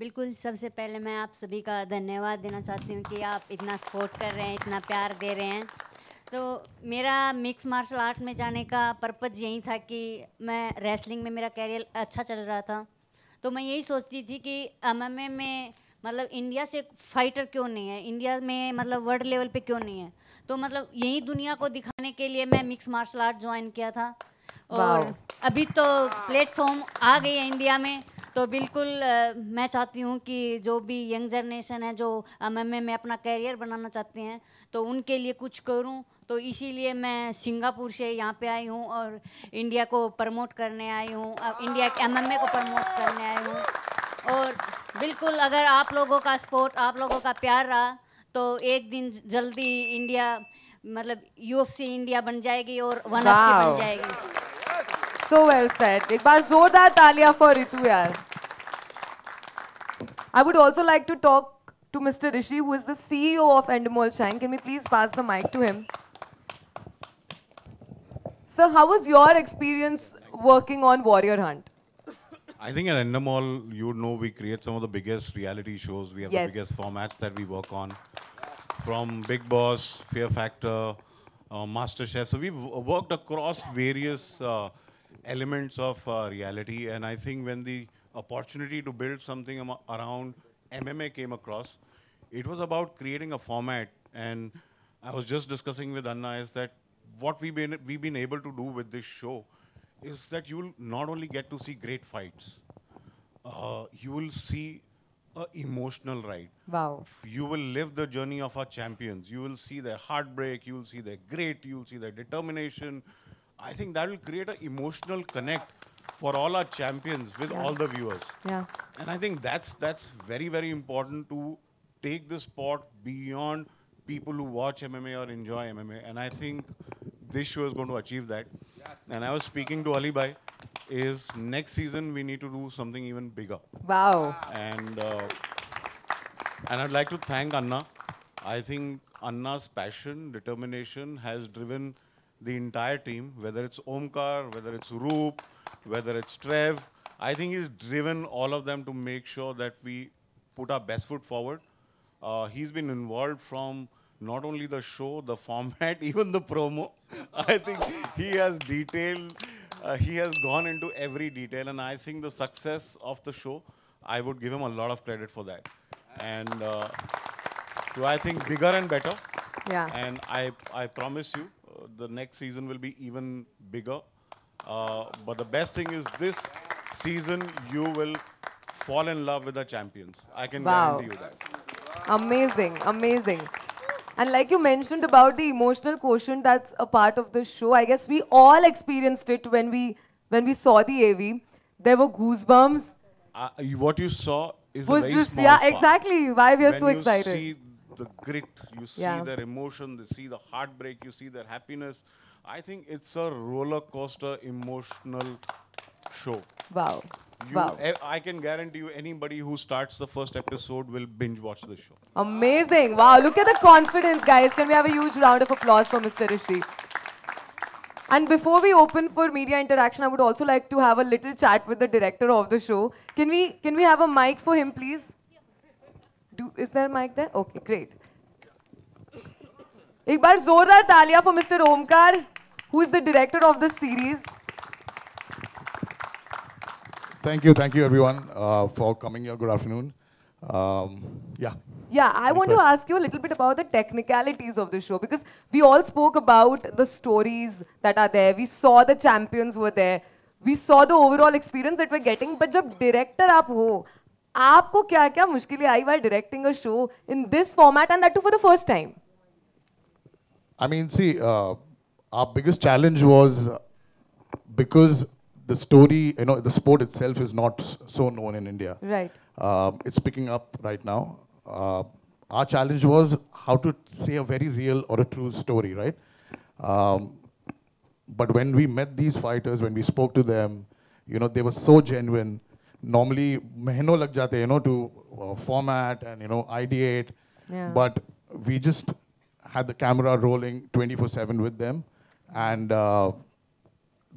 बिल्कुल, सबसे पहले मैं आप सभी का धन्यवाद देना चाहती हूँ कि आप इतना सपोर्ट कर रहे हैं, इतना प्यार दे रहे हैं। तो मेरा मिक्स मार्शल आर्ट में जाने का पर्पज़ यही था कि मैं रेसलिंग में मेरा कैरियर अच्छा चल रहा था, तो मैं यही सोचती थी कि MMA में मतलब इंडिया से फाइटर क्यों नहीं है, इंडिया में मतलब वर्ल्ड लेवल पे क्यों नहीं है। तो मतलब यही दुनिया को दिखाने के लिए मैं मिक्स मार्शल आर्ट ज्वाइन किया था। और अभी तो प्लेटफॉर्म आ गई है इंडिया में, तो बिल्कुल मैं चाहती हूँ कि जो भी यंग जनरेशन है जो MMA में अपना कैरियर बनाना चाहते हैं, तो उनके लिए कुछ करूँ। तो इसीलिए मैं सिंगापुर से यहाँ पे आई हूँ और इंडिया को प्रमोट करने आई हूँ, इंडिया के MMA को प्रमोट करने आई हूँ। और बिल्कुल अगर आप लोगों का सपोर्ट, आप लोगों का प्यार रहा, तो एक दिन जल्दी इंडिया मतलब UFC इंडिया बन जाएगी और 1FC बन जाएगी। So well said. एक बार जोरदार तालियां for रितु यार। I would also like to talk to Mr. Rishi, who is the CEO of Endemol Shine. Can we please pass the mic to him? Sir, how was your experience working on Warrior Hunt? I think at Endemol, you know, we create some of the biggest reality shows. We have Yes. the biggest formats that we work on. From Big Boss, Fear Factor, MasterChef. So we've worked across various elements of reality. And I think when the opportunity to build something around MMA came across, it was about creating a format. And I was just discussing with Anna is that what we've been able to do with this show is that you will not only get to see great fights, you will see an emotional ride. Wow. You will live the journey of our champions. You will see their heartbreak, you will see their grit, you will see their determination. I think that will create an emotional connect for all our champions with all the viewers. Yeah. And I think that's very, very important to take the sport beyond people who watch MMA or enjoy MMA. And I think this show is going to achieve that. And I was speaking to Ali Bhai, is next season we need to do something even bigger. Wow. And I'd like to thank Anna. I think Anna's passion, determination has driven the entire team, whether it's Omkar, whether it's Roop, whether it's Trev. I think he's driven all of them to make sure that we put our best foot forward. He's been involved from not only the show, the format, even the promo. I think he has detailed, he has gone into every detail, and I think the success of the show, I would give him a lot of credit for that. And so I think bigger and better. Yeah. And I promise you, the next season will be even bigger. But the best thing is this season, you will fall in love with the champions. I can guarantee you that. Amazing, amazing. And like you mentioned about the emotional quotient that's a part of the show, I guess we all experienced it when we saw the AV. There were goosebumps. What you saw is a Was very just, small yeah, part. exactly why we are so When you excited. see the grit, you see Yeah. their emotion, you see the heartbreak, you see their happiness. I think it's a roller coaster emotional show. Wow. You, Wow. I can guarantee you anybody who starts the first episode will binge watch the show. Amazing. Wow, look at the confidence, guys. Can we have a huge round of applause for Mr. Rishi? And before we open for media interaction, I would also like to have a little chat with the director of the show. Can we have a mic for him, please? Is there a mic there? Okay, great. एक बार जोरदार तालियां for Mr. Omkar, who is the director of the series. Thank you everyone for coming here. Good afternoon. Yeah. Yeah, I want to ask you a little bit about the technicalities of the show, because we all spoke about the stories that are there. We saw the champions were there. We saw the overall experience that we're getting. But जब director आप हो, आपको क्या-क्या मुश्किलें आई while directing a show in this format, and that too for the first time? I mean, see, our biggest challenge was because the story, the sport itself is not so known in India. Right. It's picking up right now. Our challenge was how to say a very real or a true story, right? But when we met these fighters, when we spoke to them, they were so genuine. Normally, mahino lag jate, to format and, ideate. Yeah. But we just had the camera rolling 24/7 with them. And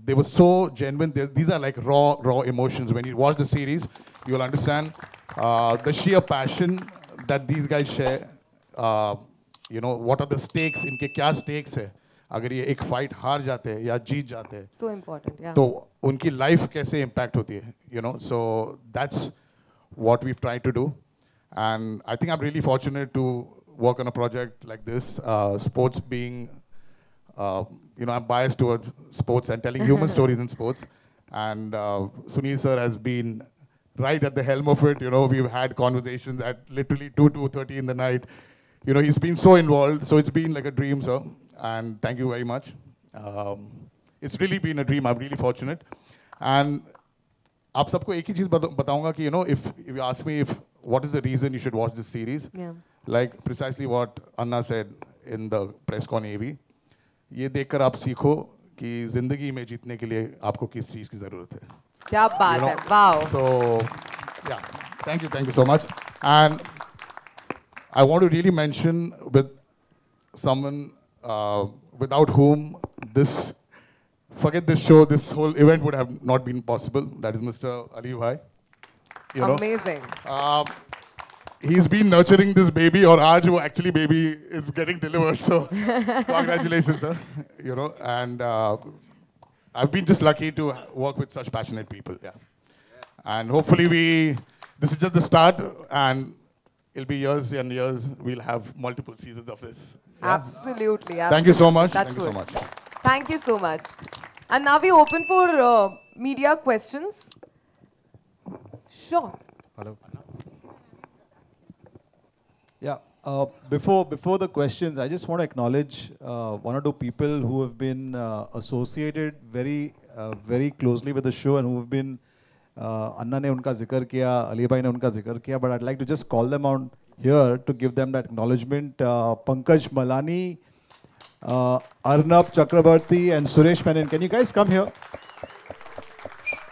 they were so genuine. These are like raw emotions. When you watch the series, you'll understand the sheer passion that these guys share. What are the stakes? इनके क्या stakes है? अगर ये एक fight हार जाते हैं या जीत जाते हैं, So important, yeah. तो उनकी life कैसे impact होती है? So that's what we've tried to do. And I think I'm really fortunate to work on a project like this. Sports being, I'm biased towards sports and telling human stories in sports. And Sunil sir has been right at the helm of it. We've had conversations at literally 2:30 in the night. He's been so involved. So it's been like a dream, sir. And thank you very much. It's really been a dream. I'm really fortunate. And आप सबको एक ही चीज़ बताऊंगा कि if you ask me what is the reason you should watch this series, Yeah. like precisely what Anna said in the press con AV, ये देखकर आप सीखो कि जिंदगी में जीतने के लिए आपको किस चीज़ की ज़रूरत है. क्या बात है, wow. So, yeah, thank you so much. And I want to really mention with someone without whom forget this show, this whole event would have not been possible. That is Mr. Ali Bhai. Amazing. He's been nurturing this baby, or aaj wo actually baby is getting delivered. So congratulations, sir. And I've been just lucky to work with such passionate people. Yeah. And hopefully this is just the start, and it'll be years and years. We'll have multiple seasons of this. Yeah? Absolutely. Thank you so much. That's Thank you so good. much. Thank you so much. And now we open for media questions. Sure. Hello. Yeah. Before the questions, I just want to acknowledge one or two people who have been associated very closely with the show and who have been Anna ne unka zikr kiya, Ali bhai ne unka zikr kiya, but I'd like to just call them out here to give them that acknowledgement. Pankaj Malani, Arnab Chakrabarti and Suresh Menon. Can you guys come here?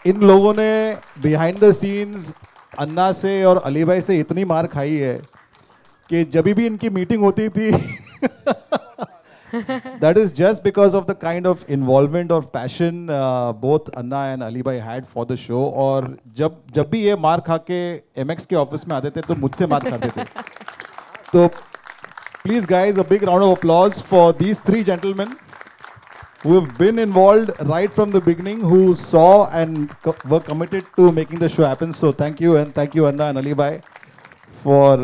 इन लोगों ने behind the scenes अन्ना से और अली भाई से इतनी मार खाई है कि जब भी इनकी मीटिंग होती थी that is just because of the kind of involvement or passion both Anna and Ali bhai had for the show. और जब भी ये मार खा के MX के ऑफिस में आते थे तो मुझसे मार खाते थे. तो please guys, a big round of applause for these three gentlemen who have been involved right from the beginning, who saw and were committed to making the show happen. So thank you, and thank you Anna and Ali bhai for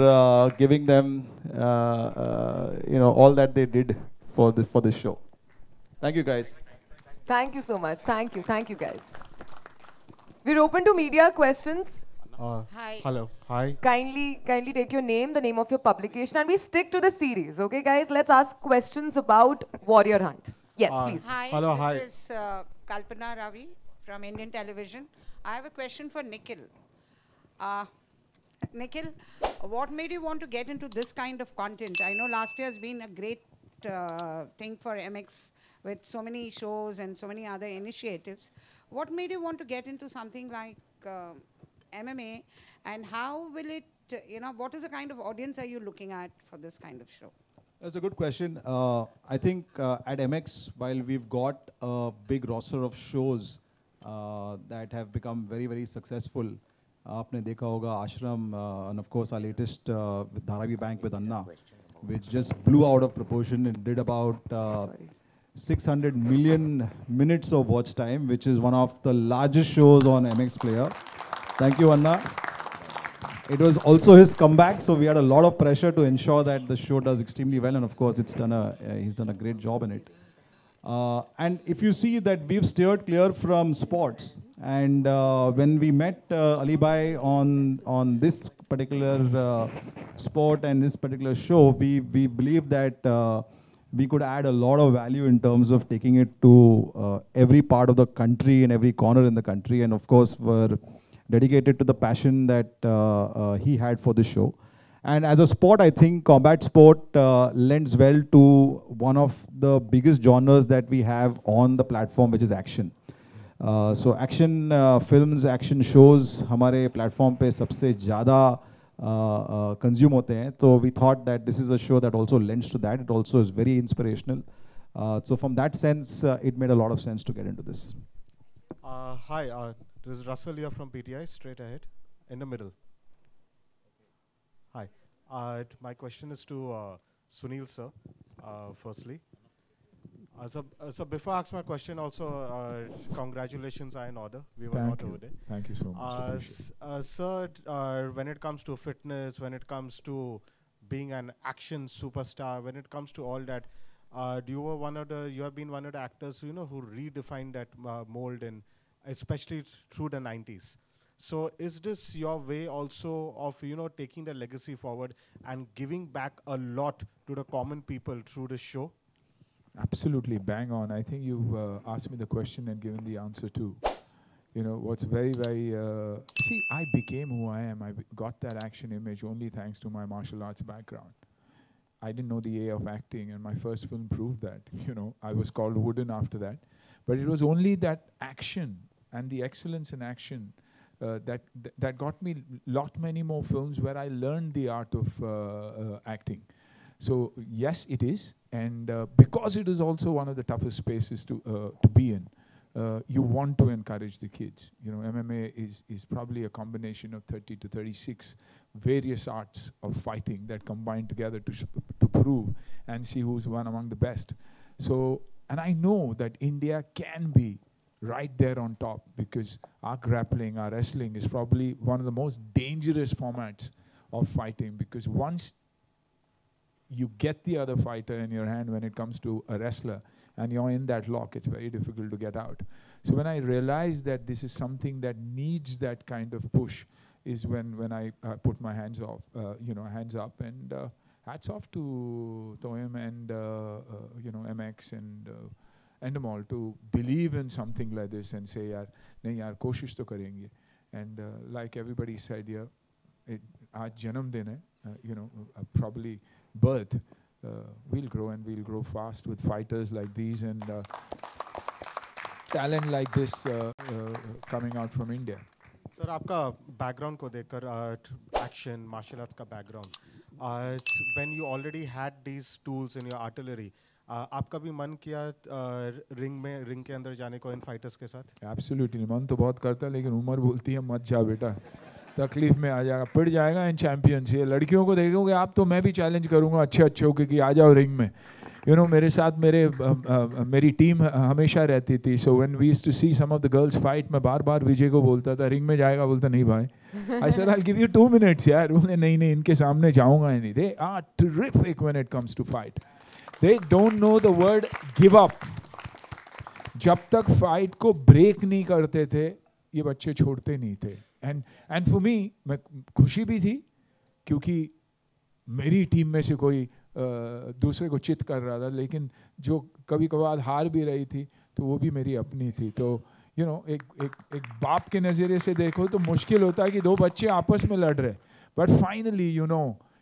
giving them all that they did for this show. Thank you guys. Thank you so much. Thank you guys. We're open to media questions. Hi. Hello. Hi. Kindly take your name, the name of your publication, and we stick to the series. Okay, guys? Let's ask questions about Warrior Hunt. Yes, please. Hi. Hello, hi. This is Kalpana Ravi from Indian Television. I have a question for Nikhil. Nikhil, what made you want to get into this kind of content? I know last year has been a great thing for MX with so many shows and so many other initiatives. What made you want to get into something like MMA, and how will it, what is the kind of audience are you looking at for this kind of show? That's a good question. I think at MX, while we've got a big roster of shows that have become very successful, आपने देखा होगा Ashram, and of course our latest with Dharavi Bank with Anna, which just blew out of proportion and did about 600 million minutes of watch time, which is one of the largest shows on MX Player. Thank you, Anna. It was also his comeback, so we had a lot of pressure to ensure that the show does extremely well, and of course, he's done a great job in it. And if you see that we've steered clear from sports, and when we met Ali bhai on this particular sport and this particular show, we believe that we could add a lot of value in terms of taking it to every part of the country and every corner in the country. And of course, we're dedicated to the passion that he had for the show. And as a sport, I think combat sport lends well to one of the biggest genres that we have on the platform, which is action. So action films, action shows हमारे platform पे सबसे ज़्यादा consume होते हैं. So we thought that this is a show that also lends to that. It also is very inspirational. So from that sense, it made a lot of sense to get into this. Hi, this is Russell here from PTI, straight ahead, in the middle. Hi, my question is to Sunil sir, firstly. So before I ask my question, also congratulations are in order. We were not over there. Thank you so much. Sir, when it comes to fitness, when it comes to being an action superstar, when it comes to all that, you have been one of the actors, you know, who redefined that mold, and especially through the 90s. So is this your way also of, you know, taking the legacy forward and giving back a lot to the common people through the show? Absolutely, bang on. I think you've asked me the question and given the answer too. You know, what's very, very... see, I became who I am. I got that action image only thanks to my martial arts background. I didn't know the A of acting, and my first film proved that. You know, I was called Wooden after that. But it was only that action and the excellence in action that got me many more films where I learned the art of acting. So yes, it is, and because it is also one of the toughest spaces to be in, you want to encourage the kids. You know, MMA is probably a combination of 30 to 36 various arts of fighting that combine together to prove and see who's one among the best. So, and I know that India can be right there on top, because our grappling, our wrestling is probably one of the most dangerous formats of fighting, because once you get the other fighter in your hand when it comes to a wrestler and you're in that lock, it's very difficult to get out. So when I realized that this is something that needs that kind of push is when I put my hands up, and hats off to Toyam and MX and them all to believe in something like this and say, yaar, nahi yaar, koshish to karenge. And like everybody said here, aaj janam din hai, probably birth, we'll grow, and we'll grow fast with fighters like these and talent like this coming out from India. Sir, आपका background को देखकर action, martial arts का background, when you already had these tools in your artillery, आपका भी मन किया ring के अंदर जाने को इन फाइटर्स के साथ? Absolutely, मन तो बहुत करता है, लेकिन उम्र बोलती है मत जा बेटा, तकलीफ में आ जाएगा, पड़ जाएगा इन चैंपियंस। ये लड़कियों को देखोगे आप तो मैं भी चैलेंज करूंगा अच्छे होके कि आ जाओ रिंग में। मेरे साथ मेरी टीम हमेशा रहती थी। So when we used to see some of the girls fight, मैं बार विजय को बोलता था रिंग में जाएगा, बोलता नहीं भाई, I said I will give you 2 minutes यार। बोले नहीं इनके सामने जाऊंगा नहीं। They are terrific when it comes to fight, they don't know the word give up. जब तक फाइट को ब्रेक नहीं करते थे ये बच्चे छोड़ते नहीं थे। एंड फॉर मी, मैं खुशी भी थी क्योंकि मेरी टीम में से कोई दूसरे को चित कर रहा था, लेकिन जो कभी कभार हार भी रही थी तो वो भी मेरी अपनी थी। तो एक बाप के नज़रिए से देखो तो मुश्किल होता है कि 2 बच्चे आपस में लड़ रहे, but finally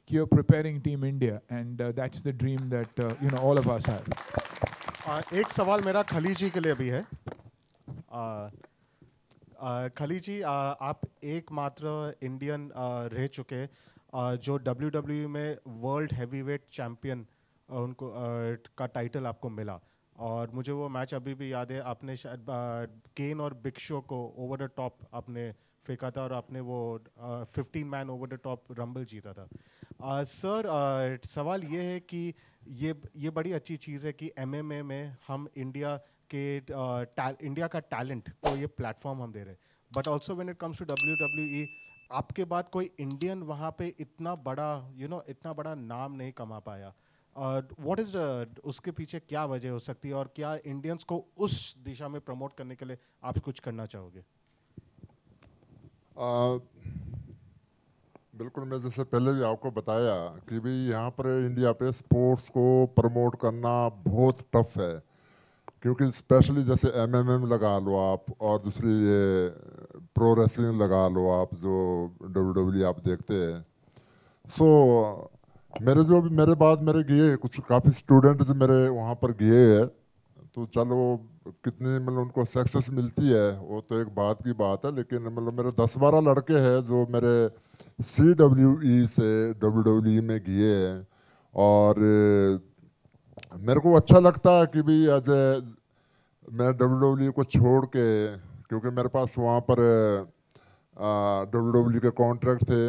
you're preparing Team India, and that's the dream that all of us have. एक सवाल मेरा खली जी के लिए भी है। खली जी, आप एकमात्र इंडियन रह चुके जो WWE में वर्ल्ड हैवीवेट चैंपियन उनको का टाइटल आपको मिला, और मुझे वो मैच अभी भी याद है। आपने शायद केन और बिग शो को ओवर द टॉप आपने फेंका था और आपने वो 15 man over the top rumble जीता था। सर, सवाल ये है कि ये बड़ी अच्छी चीज़ है कि MMA में हम इंडिया का टैलेंट को ये प्लेटफॉर्म हम दे रहे हैं, but also when it comes to WWE, आपके बाद कोई इंडियन वहाँ पे इतना बड़ा नाम नहीं कमा पाया। व्हाट इज उसके पीछे क्या वजह हो सकती है, और क्या इंडियंस को उस दिशा में प्रमोट करने के लिए आप कुछ करना चाहोगे? बिल्कुल, मैं जैसे पहले भी आपको बताया कि भाई यहाँ पर इंडिया पे स्पोर्ट्स को प्रमोट करना बहुत टफ है, क्योंकि स्पेशली जैसे एमएमएम लगा लो आप, और दूसरी ये प्रो रेसलिंग लगा लो आप, जो डब्ल्यूडब्ल्यू आप देखते हैं। सो मेरे बाद मेरे गए कुछ काफ़ी स्टूडेंट जो मेरे वहाँ पर गए हैं, तो चलो कितनी मतलब उनको सक्सेस मिलती है वो तो एक बात की बात है, लेकिन मतलब मेरे 10-12 लड़के हैं जो मेरे CWE से WWE में गए हैं, और मेरे को अच्छा लगता है कि भी एज मैं WWE को छोड़ के, क्योंकि मेरे पास वहाँ पर WWE के कॉन्ट्रैक्ट थे,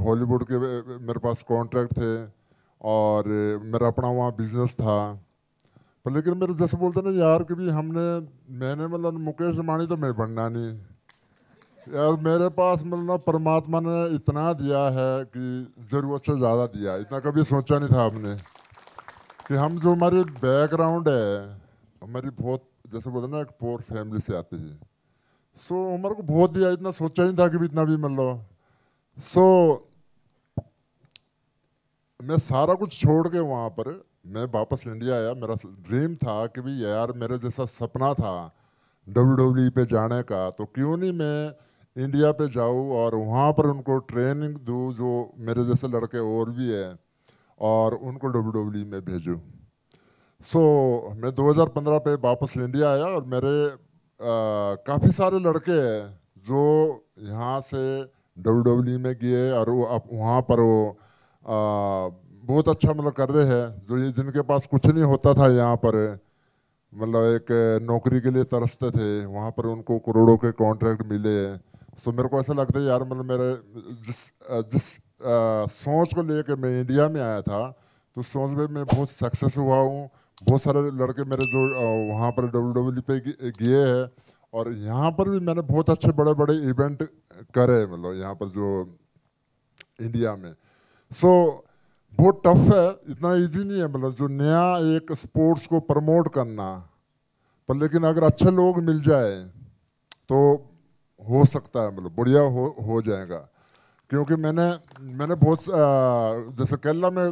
हॉलीवुड के मेरे पास कॉन्ट्रैक्ट थे, और मेरा अपना वहाँ बिजनेस था। पर लेकिन मेरे जैसे बोलते ना यार कि भी मैंने मतलब मुकेश अंबानी तो मैं बनना नहीं यार, मेरे पास मतलब परमात्मा ने इतना दिया है कि ज़रूरत से ज़्यादा दिया, इतना कभी सोचा नहीं था हमने कि हम जो हमारी बैकग्राउंड है, हमारी बहुत जैसे बोलते ना एक पोर फैमिली से आती है, सो हमारे को बहुत दिया, इतना सोचा नहीं था कि भी इतना भी मतलब। सो मैं सारा कुछ छोड़ के वहाँ पर मैं वापस इंडिया आया। मेरा ड्रीम था कि भी यार मेरे जैसा सपना था WWE पे जाने का, तो क्यों नहीं मैं इंडिया पे जाऊँ और वहाँ पर उनको ट्रेनिंग दूँ, जो मेरे जैसे लड़के और भी हैं, और उनको WWE में भेजूँ। सो मैं 2015 पे वापस इंडिया आया, और मेरे काफ़ी सारे लड़के हैं जो यहाँ से WWE में गए, और वो अब वहाँ पर वो बहुत अच्छा मतलब कर रहे हैं, जो ये जिनके पास कुछ नहीं होता था यहाँ पर, मतलब एक नौकरी के लिए तरसते थे, वहाँ पर उनको करोड़ों के कॉन्ट्रैक्ट मिले। सो मेरे को ऐसा लगता है यार मतलब मेरे जिस सोच को लेके मैं इंडिया में आया था, तो सोच में मैं बहुत सक्सेस हुआ हूँ। बहुत सारे लड़के मेरे जो वहाँ पर WWE पे गए हैं, और यहाँ पर भी मैंने बहुत अच्छे बड़े बड़े इवेंट करे, मतलब यहाँ पर जो इंडिया में। सो बहुत टफ है, इतना इजी नहीं है मतलब जो नया एक स्पोर्ट्स को प्रमोट करना, पर लेकिन अगर अच्छे लोग मिल जाए तो हो सकता है, मतलब बढ़िया हो जाएगा। क्योंकि मैंने बहुत जैसे केरला में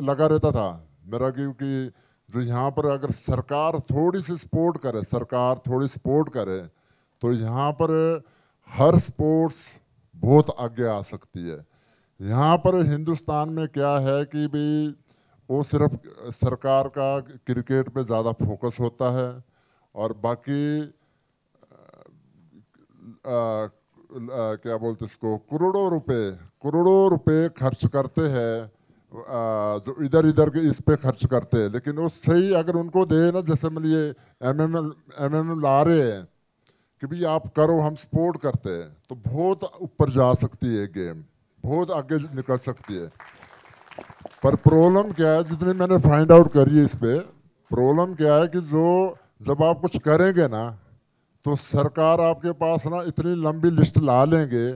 लगा रहता था मेरा, क्योंकि जो यहाँ पर अगर सरकार थोड़ी सी सपोर्ट करे, सरकार थोड़ी सपोर्ट करे, तो यहाँ पर हर स्पोर्ट्स बहुत आगे आ सकती है। यहाँ पर हिंदुस्तान में क्या है कि भाई वो सिर्फ सरकार का क्रिकेट पे ज़्यादा फोकस होता है, और बाकी क्या बोलते इसको, करोड़ों रुपए खर्च करते हैं, जो इधर इधर के इस पे खर्च करते हैं। लेकिन वो सही अगर उनको दे ना, जैसे मतलब ये एमएमएम ला रहे हैं कि भाई आप करो, हम सपोर्ट करते हैं, तो बहुत ऊपर जा सकती है गेम, बहुत आगे निकल सकती है। पर प्रॉब्लम क्या है, जितनी मैंने फाइंड आउट करी है इस पे, प्रॉब्लम क्या है कि जब आप कुछ करेंगे ना, तो सरकार आपके पास ना इतनी लंबी लिस्ट ला लेंगे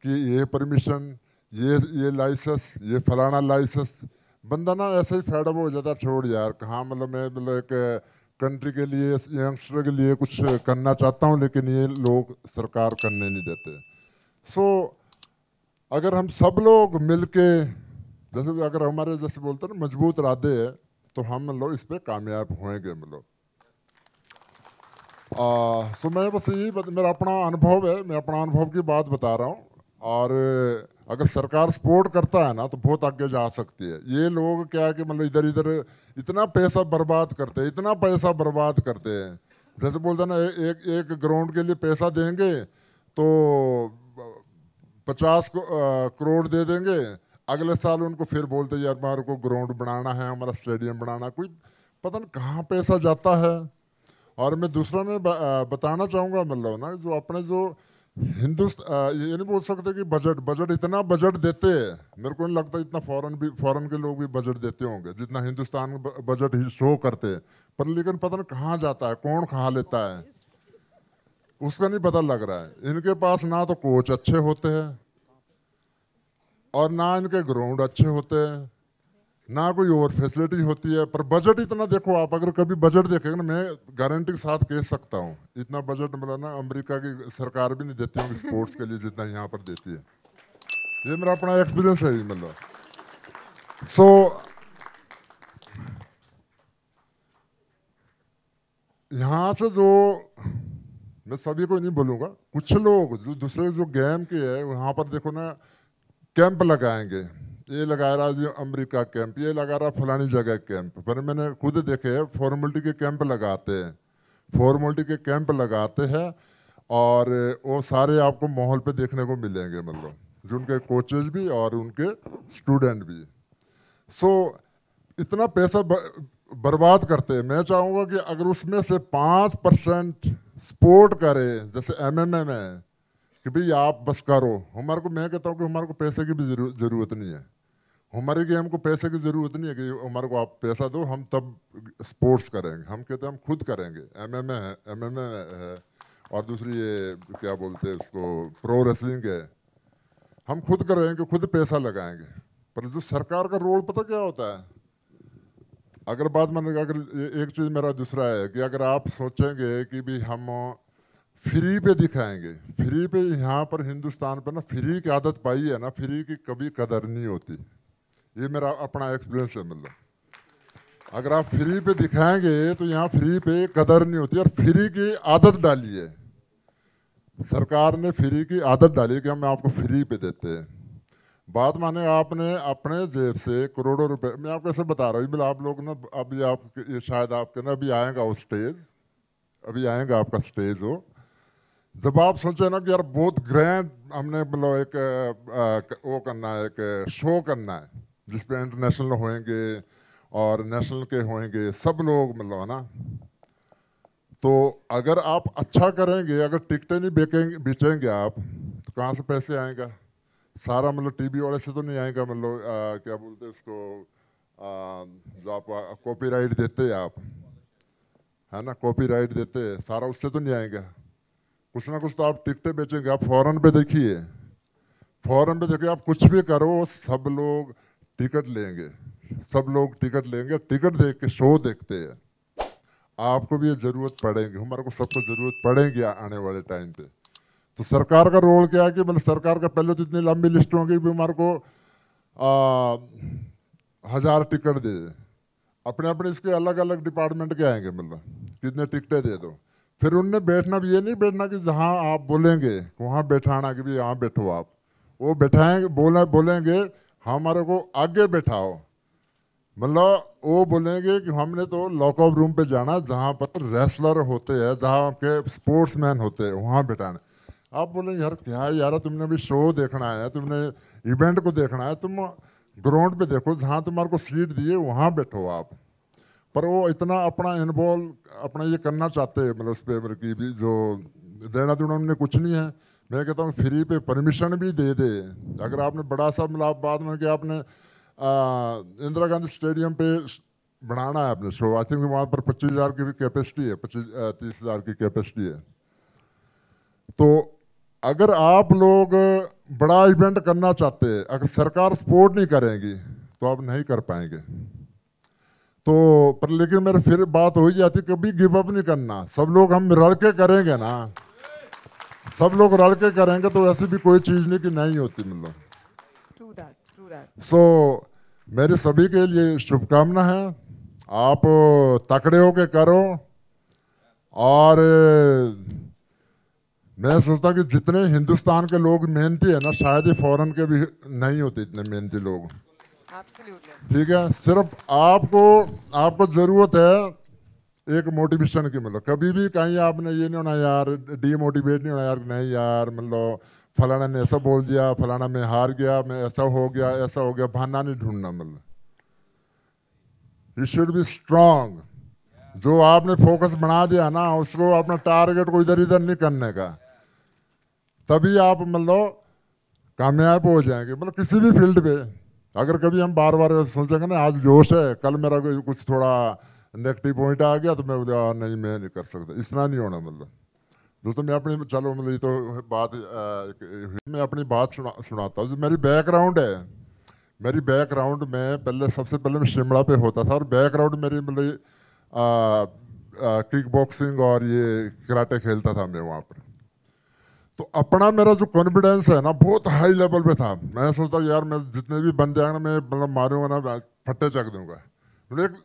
कि ये परमिशन, ये लाइसेंस, ये फलाना लाइसेंस, बंदा ना ऐसे ही फेडअप हो जाता, छोड़ यार कहाँ, मतलब मैं मतलब एक कंट्री के लिए, यंगस्टर के लिए कुछ करना चाहता हूँ, लेकिन ये लोग सरकार करने नहीं देते। सो अगर हम सब लोग मिलके, जैसे अगर हमारे जैसे बोलते हैं ना मजबूत इरादे है, तो हम लोग इस पे कामयाब होंगे। मतलब सो मैं बस यही मेरा अपना अनुभव है, मैं अपना अनुभव की बात बता रहा हूँ। और अगर सरकार सपोर्ट करता है ना, तो बहुत आगे जा सकती है। ये लोग क्या है कि मतलब इधर इधर इतना पैसा बर्बाद करते हैं, इतना पैसा बर्बाद करते हैं। जैसे बोलते हैं ना, एक ग्राउंड के लिए पैसा देंगे तो 50 करोड़ दे देंगे, अगले साल उनको फिर बोलते हैं यार हमारे को ग्राउंड बनाना है, हमारा स्टेडियम बनाना, कोई पता नहीं कहाँ पैसा जाता है। और मैं दूसरा में बताना चाहूँगा, मतलब ना जो अपने जो ये नहीं बोल सकते कि बजट इतना बजट देते हैं, मेरे को नहीं लगता इतना फॉरेन के लोग भी बजट देते होंगे जितना हिंदुस्तान में बजट ही शो करते हैं। पर लेकिन पता नहीं कहाँ जाता है, कौन खा लेता है, उसका नहीं पता लग रहा है। इनके पास ना तो कोच अच्छे होते हैं, और ना इनके ग्राउंड अच्छे होते हैं, ना कोई और फैसिलिटी होती है, पर बजट इतना देखो आप, अगर कभी बजट देखेंगे ना, मैं गारंटी के साथ कह सकता हूँ इतना बजट मतलब ना अमेरिका की सरकार भी नहीं देती होगी स्पोर्ट्स के लिए जितना यहाँ पर देती है। ये मेरा अपना एक्सपीरियंस है मतलब। सो यहाँ से जो मैं सभी को नहीं बोलूँगा, कुछ लोग जो दूसरे जो गेम के है वहाँ पर देखो ना कैंप लगाएंगे, ये लगा रहा जो अमेरिका कैंप, ये लगा रहा फलानी जगह कैंप। पर मैंने खुद देखे है फॉर्मेलिटी के कैंप लगाते हैं, फॉर्मेलिटी के कैंप लगाते हैं और वो सारे आपको माहौल पे देखने को मिलेंगे, मतलब जो उनके कोचेज भी और उनके स्टूडेंट भी। सो इतना पैसा बर्बाद करते हैं। मैं चाहूँगा कि अगर उसमें से 5% सपोर्ट करे, जैसे MMA में कि भाई आप बस करो, हमारे को, मैं कहता हूँ कि हमारे को पैसे की भी ज़रूरत नहीं है, हमारे गेम को पैसे की ज़रूरत नहीं है कि हमारे को आप पैसा दो हम तब स्पोर्ट्स करेंगे। हम कहते हैं हम खुद करेंगे। MMA है और दूसरी ये क्या बोलते हैं उसको, प्रो रेसलिंग है, हम खुद करेंगे, खुद पैसा लगाएंगे। पर जो सरकार का रोल पता क्या होता है, अगर बात मान लीजिए, अगर एक चीज़ मेरा दूसरा है कि अगर आप सोचेंगे कि भी हम फ्री पे दिखाएंगे, फ्री पे यहाँ पर हिंदुस्तान पर ना फ्री की आदत पाई है ना, फ्री की कभी कदर नहीं होती। ये मेरा अपना एक्सपीरियंस है। मतलब अगर आप फ्री पे दिखाएंगे तो यहाँ फ्री पे कदर नहीं होती। और फ्री की आदत डाली है सरकार ने, फ्री की आदत डाली कि हम आपको फ्री पे देते हैं। बात माने आपने अपने जेब से करोड़ों रुपए, मैं आपको ऐसे बता रहा हूँ, मतलब आप लोग ना अभी आप ये शायद आपके ना अभी आएगा वो स्टेज, अभी आएगा आपका स्टेज हो, जब आप सोचे ना कि यार बहुत ग्रैंड हमने मतलब एक वो करना है, एक शो करना है जिसपे इंटरनेशनल होएंगे और नेशनल के होएंगे सब लोग, मतलब है ना। तो अगर आप अच्छा करेंगे, अगर टिकटें नहीं बेचेंगे आप, तो कहाँ से पैसे आएगा? सारा मतलब टीवी वाले से तो नहीं आएगा, मतलब क्या बोलते हैं उसको, जो आप कॉपीराइट देते हैं आप, है ना, कॉपीराइट देते हैं, सारा उससे तो नहीं आएगा। कुछ ना कुछ तो आप टिकटें बेचेंगे। आप फॉरेन पे देखिए, फॉरेन पे देखिए, आप कुछ भी करो सब लोग टिकट लेंगे, सब लोग टिकट लेंगे, टिकट देख के शो देखते हैं। आपको भी ये ज़रूरत पड़ेगी, हमारे को सबको ज़रूरत पड़ेगी आने वाले टाइम पे। तो सरकार का रोल क्या है कि मतलब सरकार का पहले तो इतनी लंबी लिस्ट होगी भी हमारे को 1000 टिकट दे, अपने अपने इसके अलग अलग डिपार्टमेंट के आएंगे, मतलब कितने टिकटें दे दो। फिर उनने बैठना भी, ये नहीं बैठना कि जहाँ आप बोलेंगे वहाँ बैठाना कि भी यहाँ बैठो आप, वो बैठाएंगे, बोलेंगे हमारे को आगे बैठाओ, मतलब वो बोलेंगे कि हमने तो लॉकअप रूम पे जाना जहाँ पर रेसलर होते हैं, जहाँ के स्पोर्ट्समैन होते हैं, वहाँ बैठाना। आप बोलेंगे यार क्या यार, तुमने भी शो देखना है, तुमने इवेंट को देखना है, तुम ग्राउंड पे देखो, जहाँ तुम्हारे को सीट दिए वहाँ बैठो आप। पर वो इतना अपना इन्वॉल्व अपना ये करना चाहते हैं, मतलब उस पेपर की भी जो देना दूना उन्होंने कुछ नहीं है। मैं कहता हूँ फ्री पे परमिशन भी दे दे। अगर आपने बड़ा सा मतलब बाद में कि आपने इंदिरा गांधी स्टेडियम पे बनाना है अपने शो, आई थिंक वहाँ पर 25,000 की भी कैपेसिटी है, 30,000 की कैपेसिटी है। तो अगर आप लोग बड़ा इवेंट करना चाहते हैं, अगर सरकार सपोर्ट नहीं करेगी तो आप नहीं कर पाएंगे। तो पर लेकिन मेरे फिर बात हो ही जाती, कभी गिव अप नहीं करना, सब लोग हम रल के करेंगे ना, सब लोग रल के करेंगे तो ऐसी भी कोई चीज़ नहीं कि नहीं होती, मतलब। सो मेरे सभी के लिए शुभकामना है, आप तकड़े होके करो। और मैं सोचता कि जितने हिंदुस्तान के लोग मेहनती है ना, शायद ही फॉरेन के भी नहीं होते इतने मेहनती लोग। ठीक है, सिर्फ आपको ज़रूरत है एक मोटिवेशन की, मतलब कभी भी कहीं आपने ये नहीं होना यार, डीमोटिवेट नहीं होना यार, नहीं यार मतलब फलाना ने ऐसा बोल दिया, फलाना मैं हार गया, मैं ऐसा हो गया, बहाना नहीं ढूंढना। मतलब यू शुड बी स्ट्रांग। जो आपने फोकस बना दिया ना, उसको अपना टारगेट को इधर इधर नहीं करने का, तभी आप मतलब कामयाब हो जाएंगे, मतलब किसी भी फील्ड पे। अगर कभी हम बार बार सोचेंगे ना आज जोश है, कल मेरा कुछ थोड़ा नेगेटिव पॉइंट आ गया तो मैं नहीं मैं नहीं कर सकता, इस तरह नहीं होना। मतलब दोस्तों मैं अपनी चलो मतलब ये तो बात मैं अपनी बात सुनाता हूँ। जो मेरी बैकग्राउंड है, मेरी बैकग्राउंड में पहले सबसे पहले मैं शिमला पे होता था, और बैकग्राउंड मेरी मतलब किक बॉक्सिंग और ये कराटे खेलता था मैं वहाँ पर। तो अपना मेरा जो कॉन्फिडेंस है ना बहुत हाई लेवल पे था। मैं सोचता यार मैं जितने भी बंदे आए ना मैं मतलब मारूंगा ना फट्टे चक दूंगा। मतलब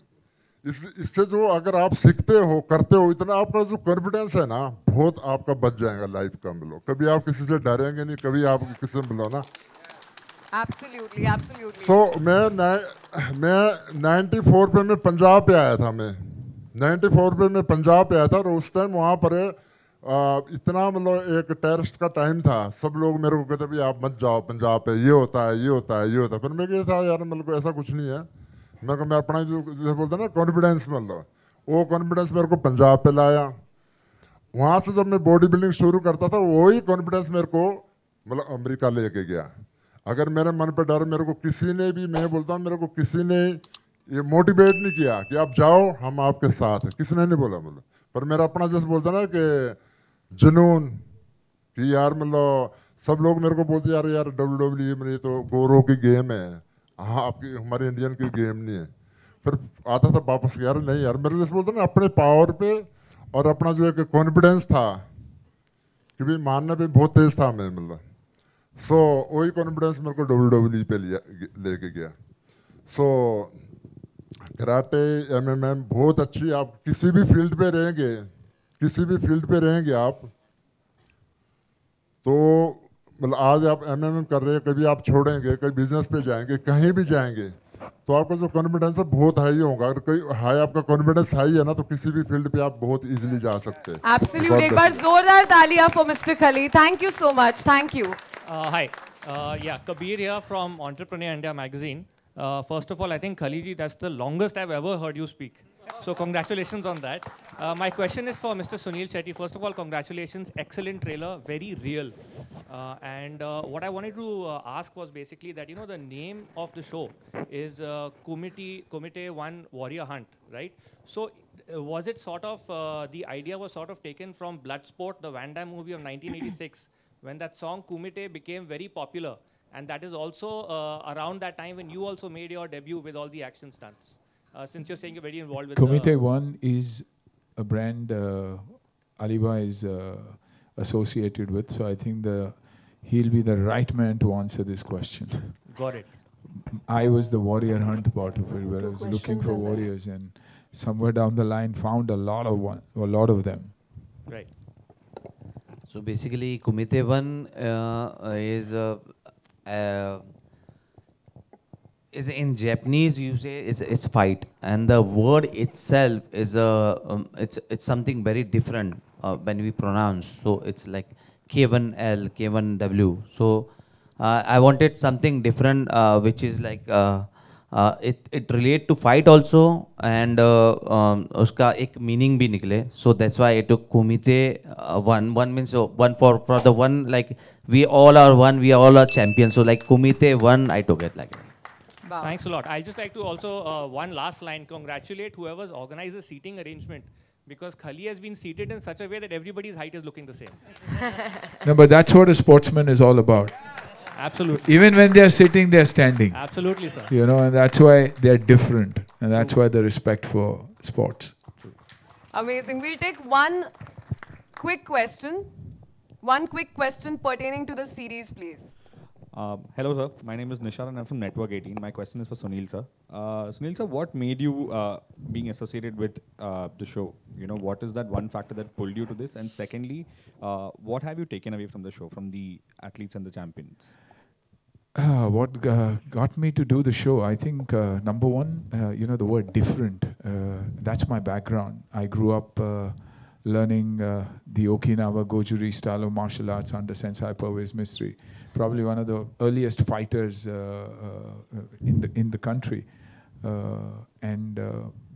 इससे जो अगर आप सीखते हो करते हो इतना आपका जो कॉन्फिडेंस है ना बहुत आपका बच जाएगा लाइफ का। मतलब कभी आप किसी से डरेंगे नहीं, कभी आप किसी से मिलो ना। Absolutely, absolutely. So मैं 94 पे मैं पंजाब पे आया था। मैं 94 पे मैं पंजाब पे आया था और उस टाइम वहाँ पर इतना मतलब एक टेररिस्ट का टाइम था। सब लोग मेरे को कहते भाई आप मत जाओ पंजाब पे, ये होता है ये होता है ये होता है। फिर मैं क्या था यार मतलब ऐसा कुछ नहीं है। मैं अपना जो जैसे बोलते हैं ना कॉन्फिडेंस, मतलब वो कॉन्फिडेंस मेरे को पंजाब पे लाया। वहाँ से जब मैं बॉडी बिल्डिंग शुरू करता था वही कॉन्फिडेंस मेरे को मतलब अमेरिका लेके गया। अगर मेरे मन पे डर, मेरे को किसी ने भी, मैं बोलता हूँ मेरे को किसी ने ये मोटिवेट नहीं किया कि आप जाओ हम आपके साथ हैं, किसी ने नहीं बोला। मतलब पर मेरा अपना जैसे बोलता ना कि जुनून कि यार मतलब सब लोग मेरे को बोलते यार यार WWE में तो गोरों की गेम है, हाँ आपकी हमारे इंडियन की गेम नहीं है। फिर आता था वापस यार नहीं यार मेरे जैसे बोलते ना अपने पावर पे और अपना जो एक कॉन्फिडेंस था कि भाई मानने पे बहुत तेज था मैं। मतलब सो वही कॉन्फिडेंस मेरे को WWE पे लेके गया। सो कराटे MMA बहुत अच्छी, आप किसी भी फील्ड पे रहेंगे, किसी भी फील्ड पे रहेंगे आप तो मतलब आज आप MMA कर रहे हैं, कभी आप छोड़ेंगे, कभी बिजनेस पे जाएंगे, कहीं भी जाएंगे तो आपका जो कॉन्फिडेंस है बहुत हाई होगा। अगर कोई हाई आपका कॉन्फिडेंस हाई है ना तो किसी भी फील्ड पे आप बहुत इजीली जा सकते हैं। Absolutely. एक बार जोरदार तालियां for Mr. Khali. Thank you so much. Thank you. Hi. Yeah, Kabir here from Entrepreneur India magazine. First of all, I think Khali ji, that's the longest I've ever heard you speak. So congratulations on that. My question is for Mr. Sunil Shetty. First of all, congratulations. Excellent trailer, very real. And what I wanted to ask was basically that, you know, the name of the show is Kumite One Warrior Hunt, right? So was it sort of, the idea was sort of taken from Bloodsport, the Van Damme movie of 1986, when that song Kumite became very popular. And that is also around that time when you also made your debut with all the action stunts. Since you're saying you're very involved with Kumite One is a brand Aliba is associated with, so I think he'll be the right man to answer this question. Got it. I was the warrior hunt part of it, where I was looking for warriors, and somewhere down the line found a lot of them. Right. So basically, Kumite One is in Japanese you say it's fight, and the word itself is it's something very different when we pronounce. So it's like K1L, K1W. So I wanted something different, which is like it relate to fight also, and uska ek meaning bhi nikle. So that's why I took Kumite One. One means one for the one, like we all are one, we all are champions. So like Kumite One, I took it like that. Wow. Thanks a lot. I'd just like to also, one last line, congratulate whoever's organized the seating arrangement, because Khali has been seated in such a way that everybody's height is looking the same. No, but that's what a sportsman is all about. Absolutely. Even when they're sitting, they're standing. Absolutely, sir. You know, and that's why they're different, and that's why the respect for sports. Amazing. We'll take one quick question. One quick question pertaining to the series, please. Hello, sir. My name is Nishar and I'm from Network 18. My question is for Sunil, sir. Sunil, sir, what made you being associated with the show? You know, what is that one factor that pulled you to this? And secondly, what have you taken away from the show, from the athletes and the champions? What got me to do the show, I think, number one, you know, the word different. That's my background. I grew up learning the Okinawa Goju-Ryu style of martial arts under Sensei Pervez Mistry, probably one of the earliest fighters in the country. And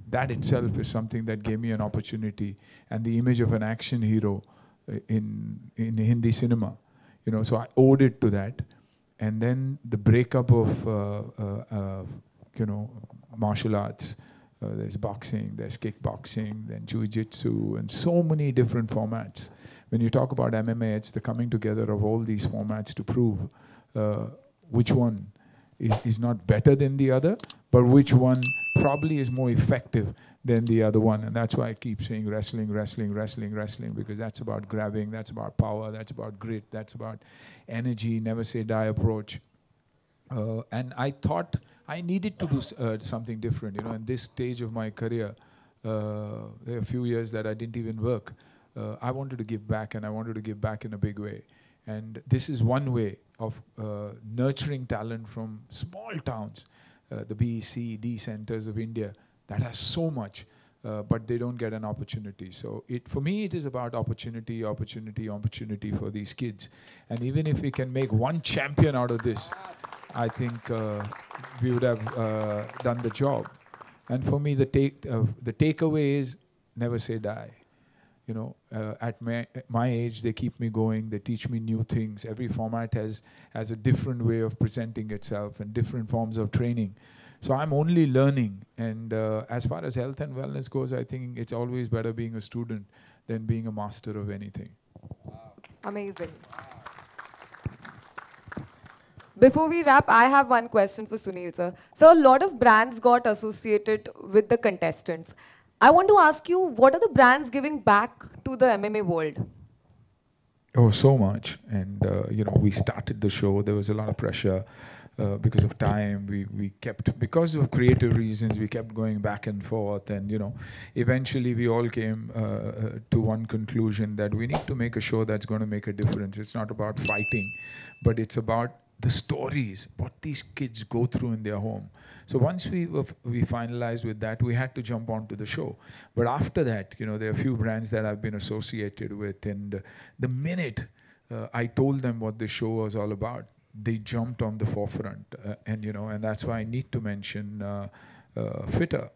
that itself is something that gave me an opportunity, and the image of an action hero in Hindi cinema. You know, so I owed it to that. And then the breakup of, you know, martial arts. There's boxing, there's kickboxing, then jiu-jitsu, and so many different formats. When you talk about MMA, it's the coming together of all these formats to prove which one is not better than the other, but which one probably is more effective than the other one. And that's why I keep saying wrestling, wrestling, wrestling, wrestling, because that's about grabbing, that's about power, that's about grit, that's about energy, never say die approach. And I thought I needed to do something different, you know, in this stage of my career. There are a few years that I didn't even work. I wanted to give back, and I wanted to give back in a big way. And this is one way of nurturing talent from small towns, the B, C, D centers of India that has so much, but they don't get an opportunity. So for me, it is about opportunity, opportunity, opportunity for these kids. And even if we can make one champion out of this, I think we would have done the job. And for me, the takeaway is never say die. You know, at my age, they keep me going. They teach me new things. Every format has a different way of presenting itself and different forms of training. So I'm only learning. And as far as health and wellness goes, I think it's always better being a student than being a master of anything. Amazing. Before we wrap, I have one question for Sunil, sir. So a lot of brands got associated with the contestants. I want to ask you, what are the brands giving back to the MMA world? Oh, so much. And, you know, we started the show. There was a lot of pressure because of time. We kept, because of creative reasons, we kept going back and forth. And, you know, eventually we all came to one conclusion that we need to make a show that's going to make a difference. It's not about fighting, but it's about the stories, what these kids go through in their home. So once we finalized with that, we had to jump onto the show. But after that, you know, there are a few brands that I've been associated with, and the minute I told them what the show was all about, they jumped on the forefront. And you know, and that's why I need to mention Fitter.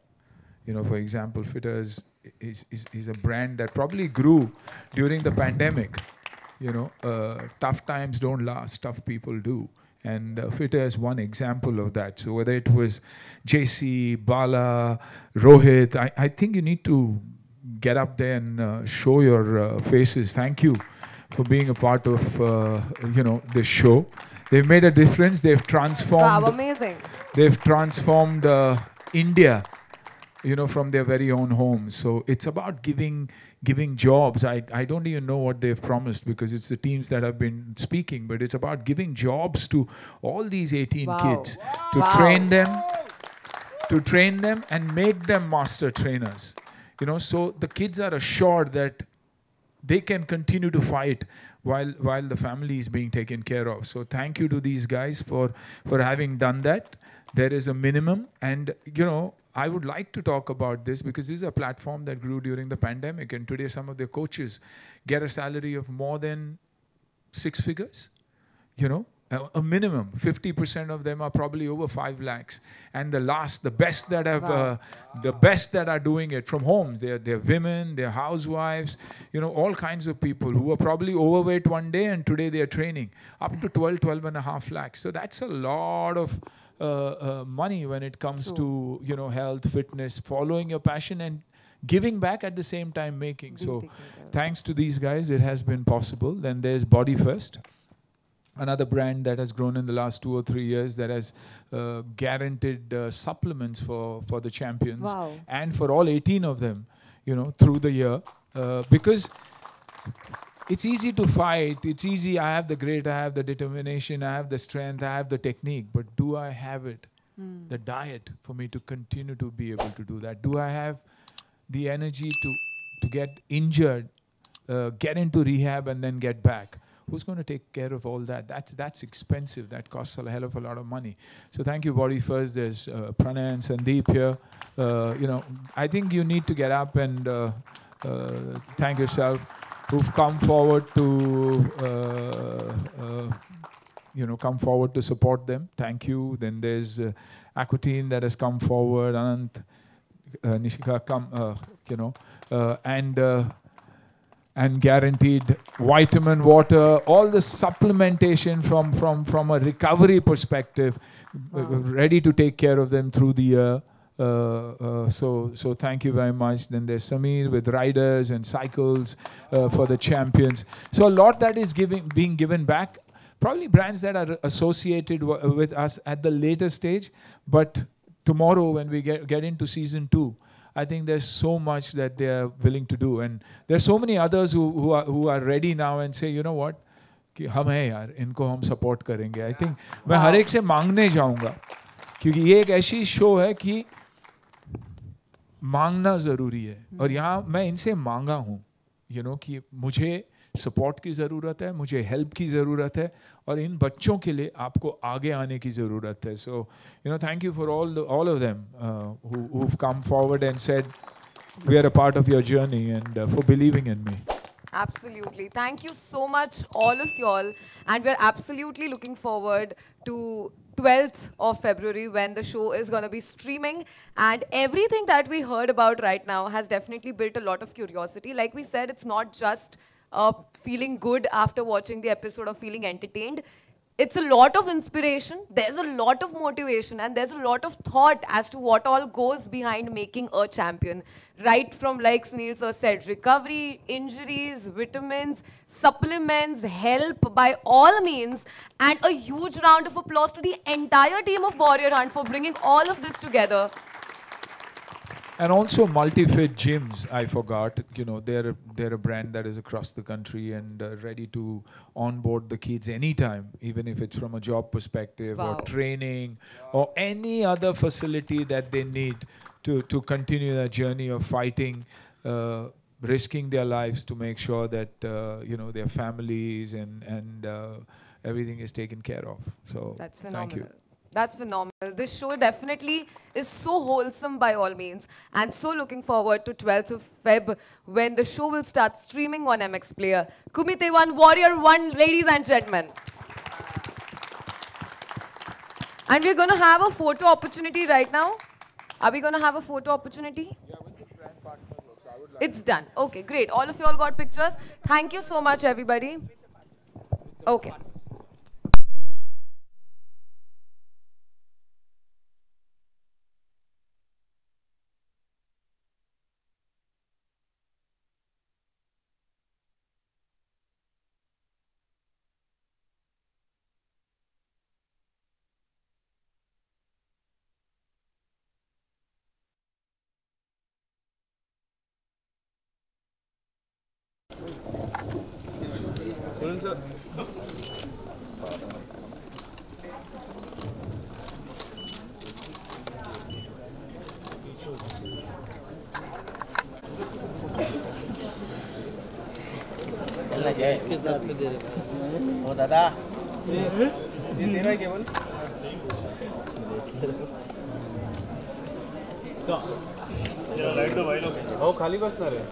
You know, for example, Fitter is a brand that probably grew during the pandemic. You know, tough times don't last, tough people do. And Fitter is one example of that. So whether it was JC, Bala, Rohit, I think you need to get up there and show your faces. Thank you for being a part of, you know, this show. They've made a difference. They've transformed. Wow, amazing. They've transformed India, you know, from their very own homes. So it's about giving jobs. I don't even know what they've promised because it's the teams that have been speaking, but it's about giving jobs to all these 18 kids to train them and make them master trainers. You know, so the kids are assured that they can continue to fight while the family is being taken care of. So thank you to these guys for having done that. There is a minimum, and you know, I would like to talk about this because this is a platform that grew during the pandemic, and today some of their coaches get a salary of more than 6 figures, you know, a minimum. 50% of them are probably over 5 lakhs. And the best that have, the best that are doing it from home, they're women, they're housewives, you know, all kinds of people who are probably overweight one day and today they are training up to 12.5 lakhs. So that's a lot of money when it comes to, you know, health, fitness, following your passion and giving back at the same time making. So thanks to these guys, it has been possible. Then there's Body First, another brand that has grown in the last 2 or 3 years that has guaranteed supplements for the champions and for all 18 of them, you know, through the year. Because it's easy to fight. It's easy. I have the grit, I have the determination, I have the strength, I have the technique. But do I have it? The diet for me to continue to be able to do that? Do I have the energy to get injured, get into rehab and then get back? Who's going to take care of all that? That's expensive. That costs a hell of a lot of money. So thank you, Body First. There's Pranay and Sandeep here. You know, I think you need to get up and thank yourself, who've come forward to, you know, come forward to support them. Thank you. Then there's Aquatine that has come forward. Anant, Nishika, come, you know, and guaranteed vitamin water, all the supplementation from a recovery perspective, ready to take care of them through the year. So thank you very much. Then there's Samir with riders and cycles for the champions. So a lot that is being given back. probably brands that are associated with us at the later stage. But tomorrow, when we get into season 2, I think there's so much that they are willing to do, and there's so many others who are ready now and say, you know what, कि हम हैं यार, इनको हम support करेंगे. I think मैं हर एक से मांगने जाऊँगा, क्योंकि ये एक ऐसी शो है कि मांगना ज़रूरी है, और यहाँ मैं इनसे मांगा हूँ, you know, कि मुझे सपोर्ट की ज़रूरत है, मुझे हेल्प की ज़रूरत है, और इन बच्चों के लिए आपको आगे आने की ज़रूरत है. So you know, thank you for all of them who've come forward and said we are a part of your journey, and for believing in me. Absolutely. Thank you so much, all of y'all, and we're absolutely looking forward to 12th of February when the show is going to be streaming, and everything that we heard about right now has definitely built a lot of curiosity. Like we said, it's not just feeling good after watching the episode or feeling entertained. It's a lot of inspiration, there's a lot of motivation, and there's a lot of thought as to what all goes behind making a champion. Right from, like Sunil sir said, recovery, injuries, vitamins, supplements, help by all means, and a huge round of applause to the entire team of Warrior Hunt for bringing all of this together. And also multi-fit gyms, I forgot. You know, they're a brand that is across the country and ready to onboard the kids anytime, even if it's from a job perspective or training or any other facility that they need to continue their journey of fighting, risking their lives to make sure that you know, their families and everything is taken care of. So that's phenomenal. Thank you. That's phenomenal. This show definitely is so wholesome by all means, and so looking forward to 12th of Feb when the show will start streaming on MX Player. Kumite 1, Warrior 1, ladies and gentlemen. And we're going to have a photo opportunity right now. Are we going to have a photo opportunity? Yeah, with the brand partner looks. I would like It's done. Okay, great. All of you all got pictures. Thank you so much, everybody. Okay. ओ दादा ये तेरा केवल light दो भाई लोग ओ खाली बसणार है.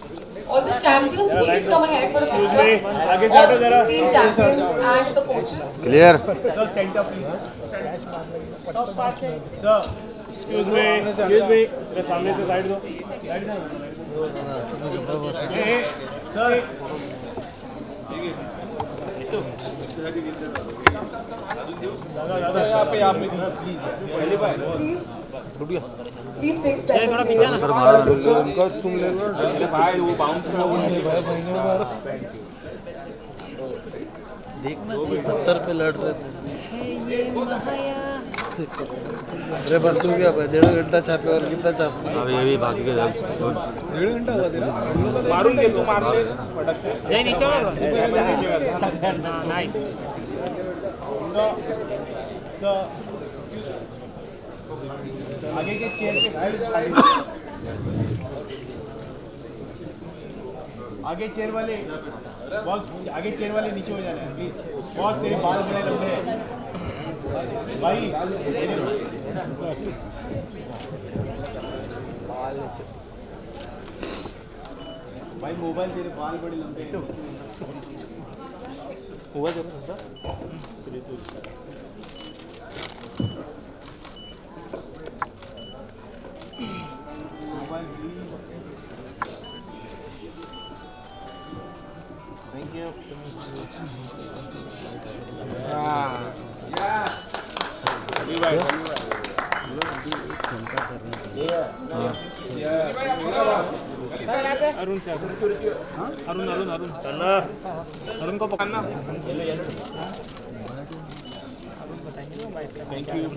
All the champions, please come ahead for a picture. All the 16 champions and the coaches. Clear. Sir, center please. Sir, excuse me. मेरे सामने से साइड दो. सर. दादा यहाँ पे प्लीज पहली बार. Please take steps. तुम ले लो भाई वो बाउंस ना हो देखना चाहिए 70 पे लड़ रहे थे. अरे बस हो गया भाई 1.5 घंटा छापे और कितना छापे अभी ये भी बाकी के 1.5 घंटा हुआ तेरा मारून के तो मार ले फटक से जय नीचे नाइस आगे के चेयर पे आगे चेयर वाले बॉस आगे चेयर वाले नीचे हो जाना है प्लीज. बॉस तेरे बाल बड़े लंबे हैं भाई. भाई मोबाइल तेरे बाल बड़े लंबे हैं. हुआ जरा sir Thank you. Yes. Arun से अरुण को पकड़ना. Thank you.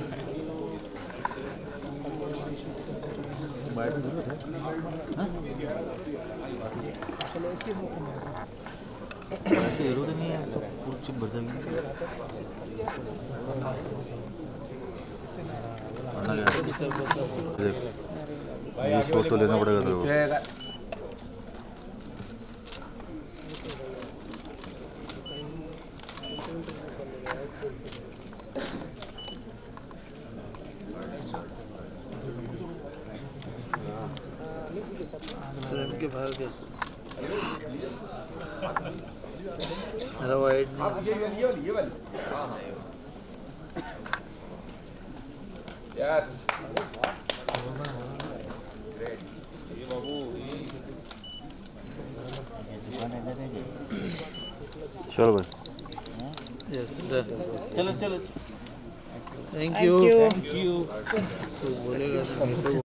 जरूरी नहीं है पूरी चीज भर जाएगी शो तो लेना पड़ेगा तेरे को के बाहर के अरे वाइड ये वाली यस ग्रेट ये बाबू चलो भाई यस चलो चलो थैंक यू बोलेगा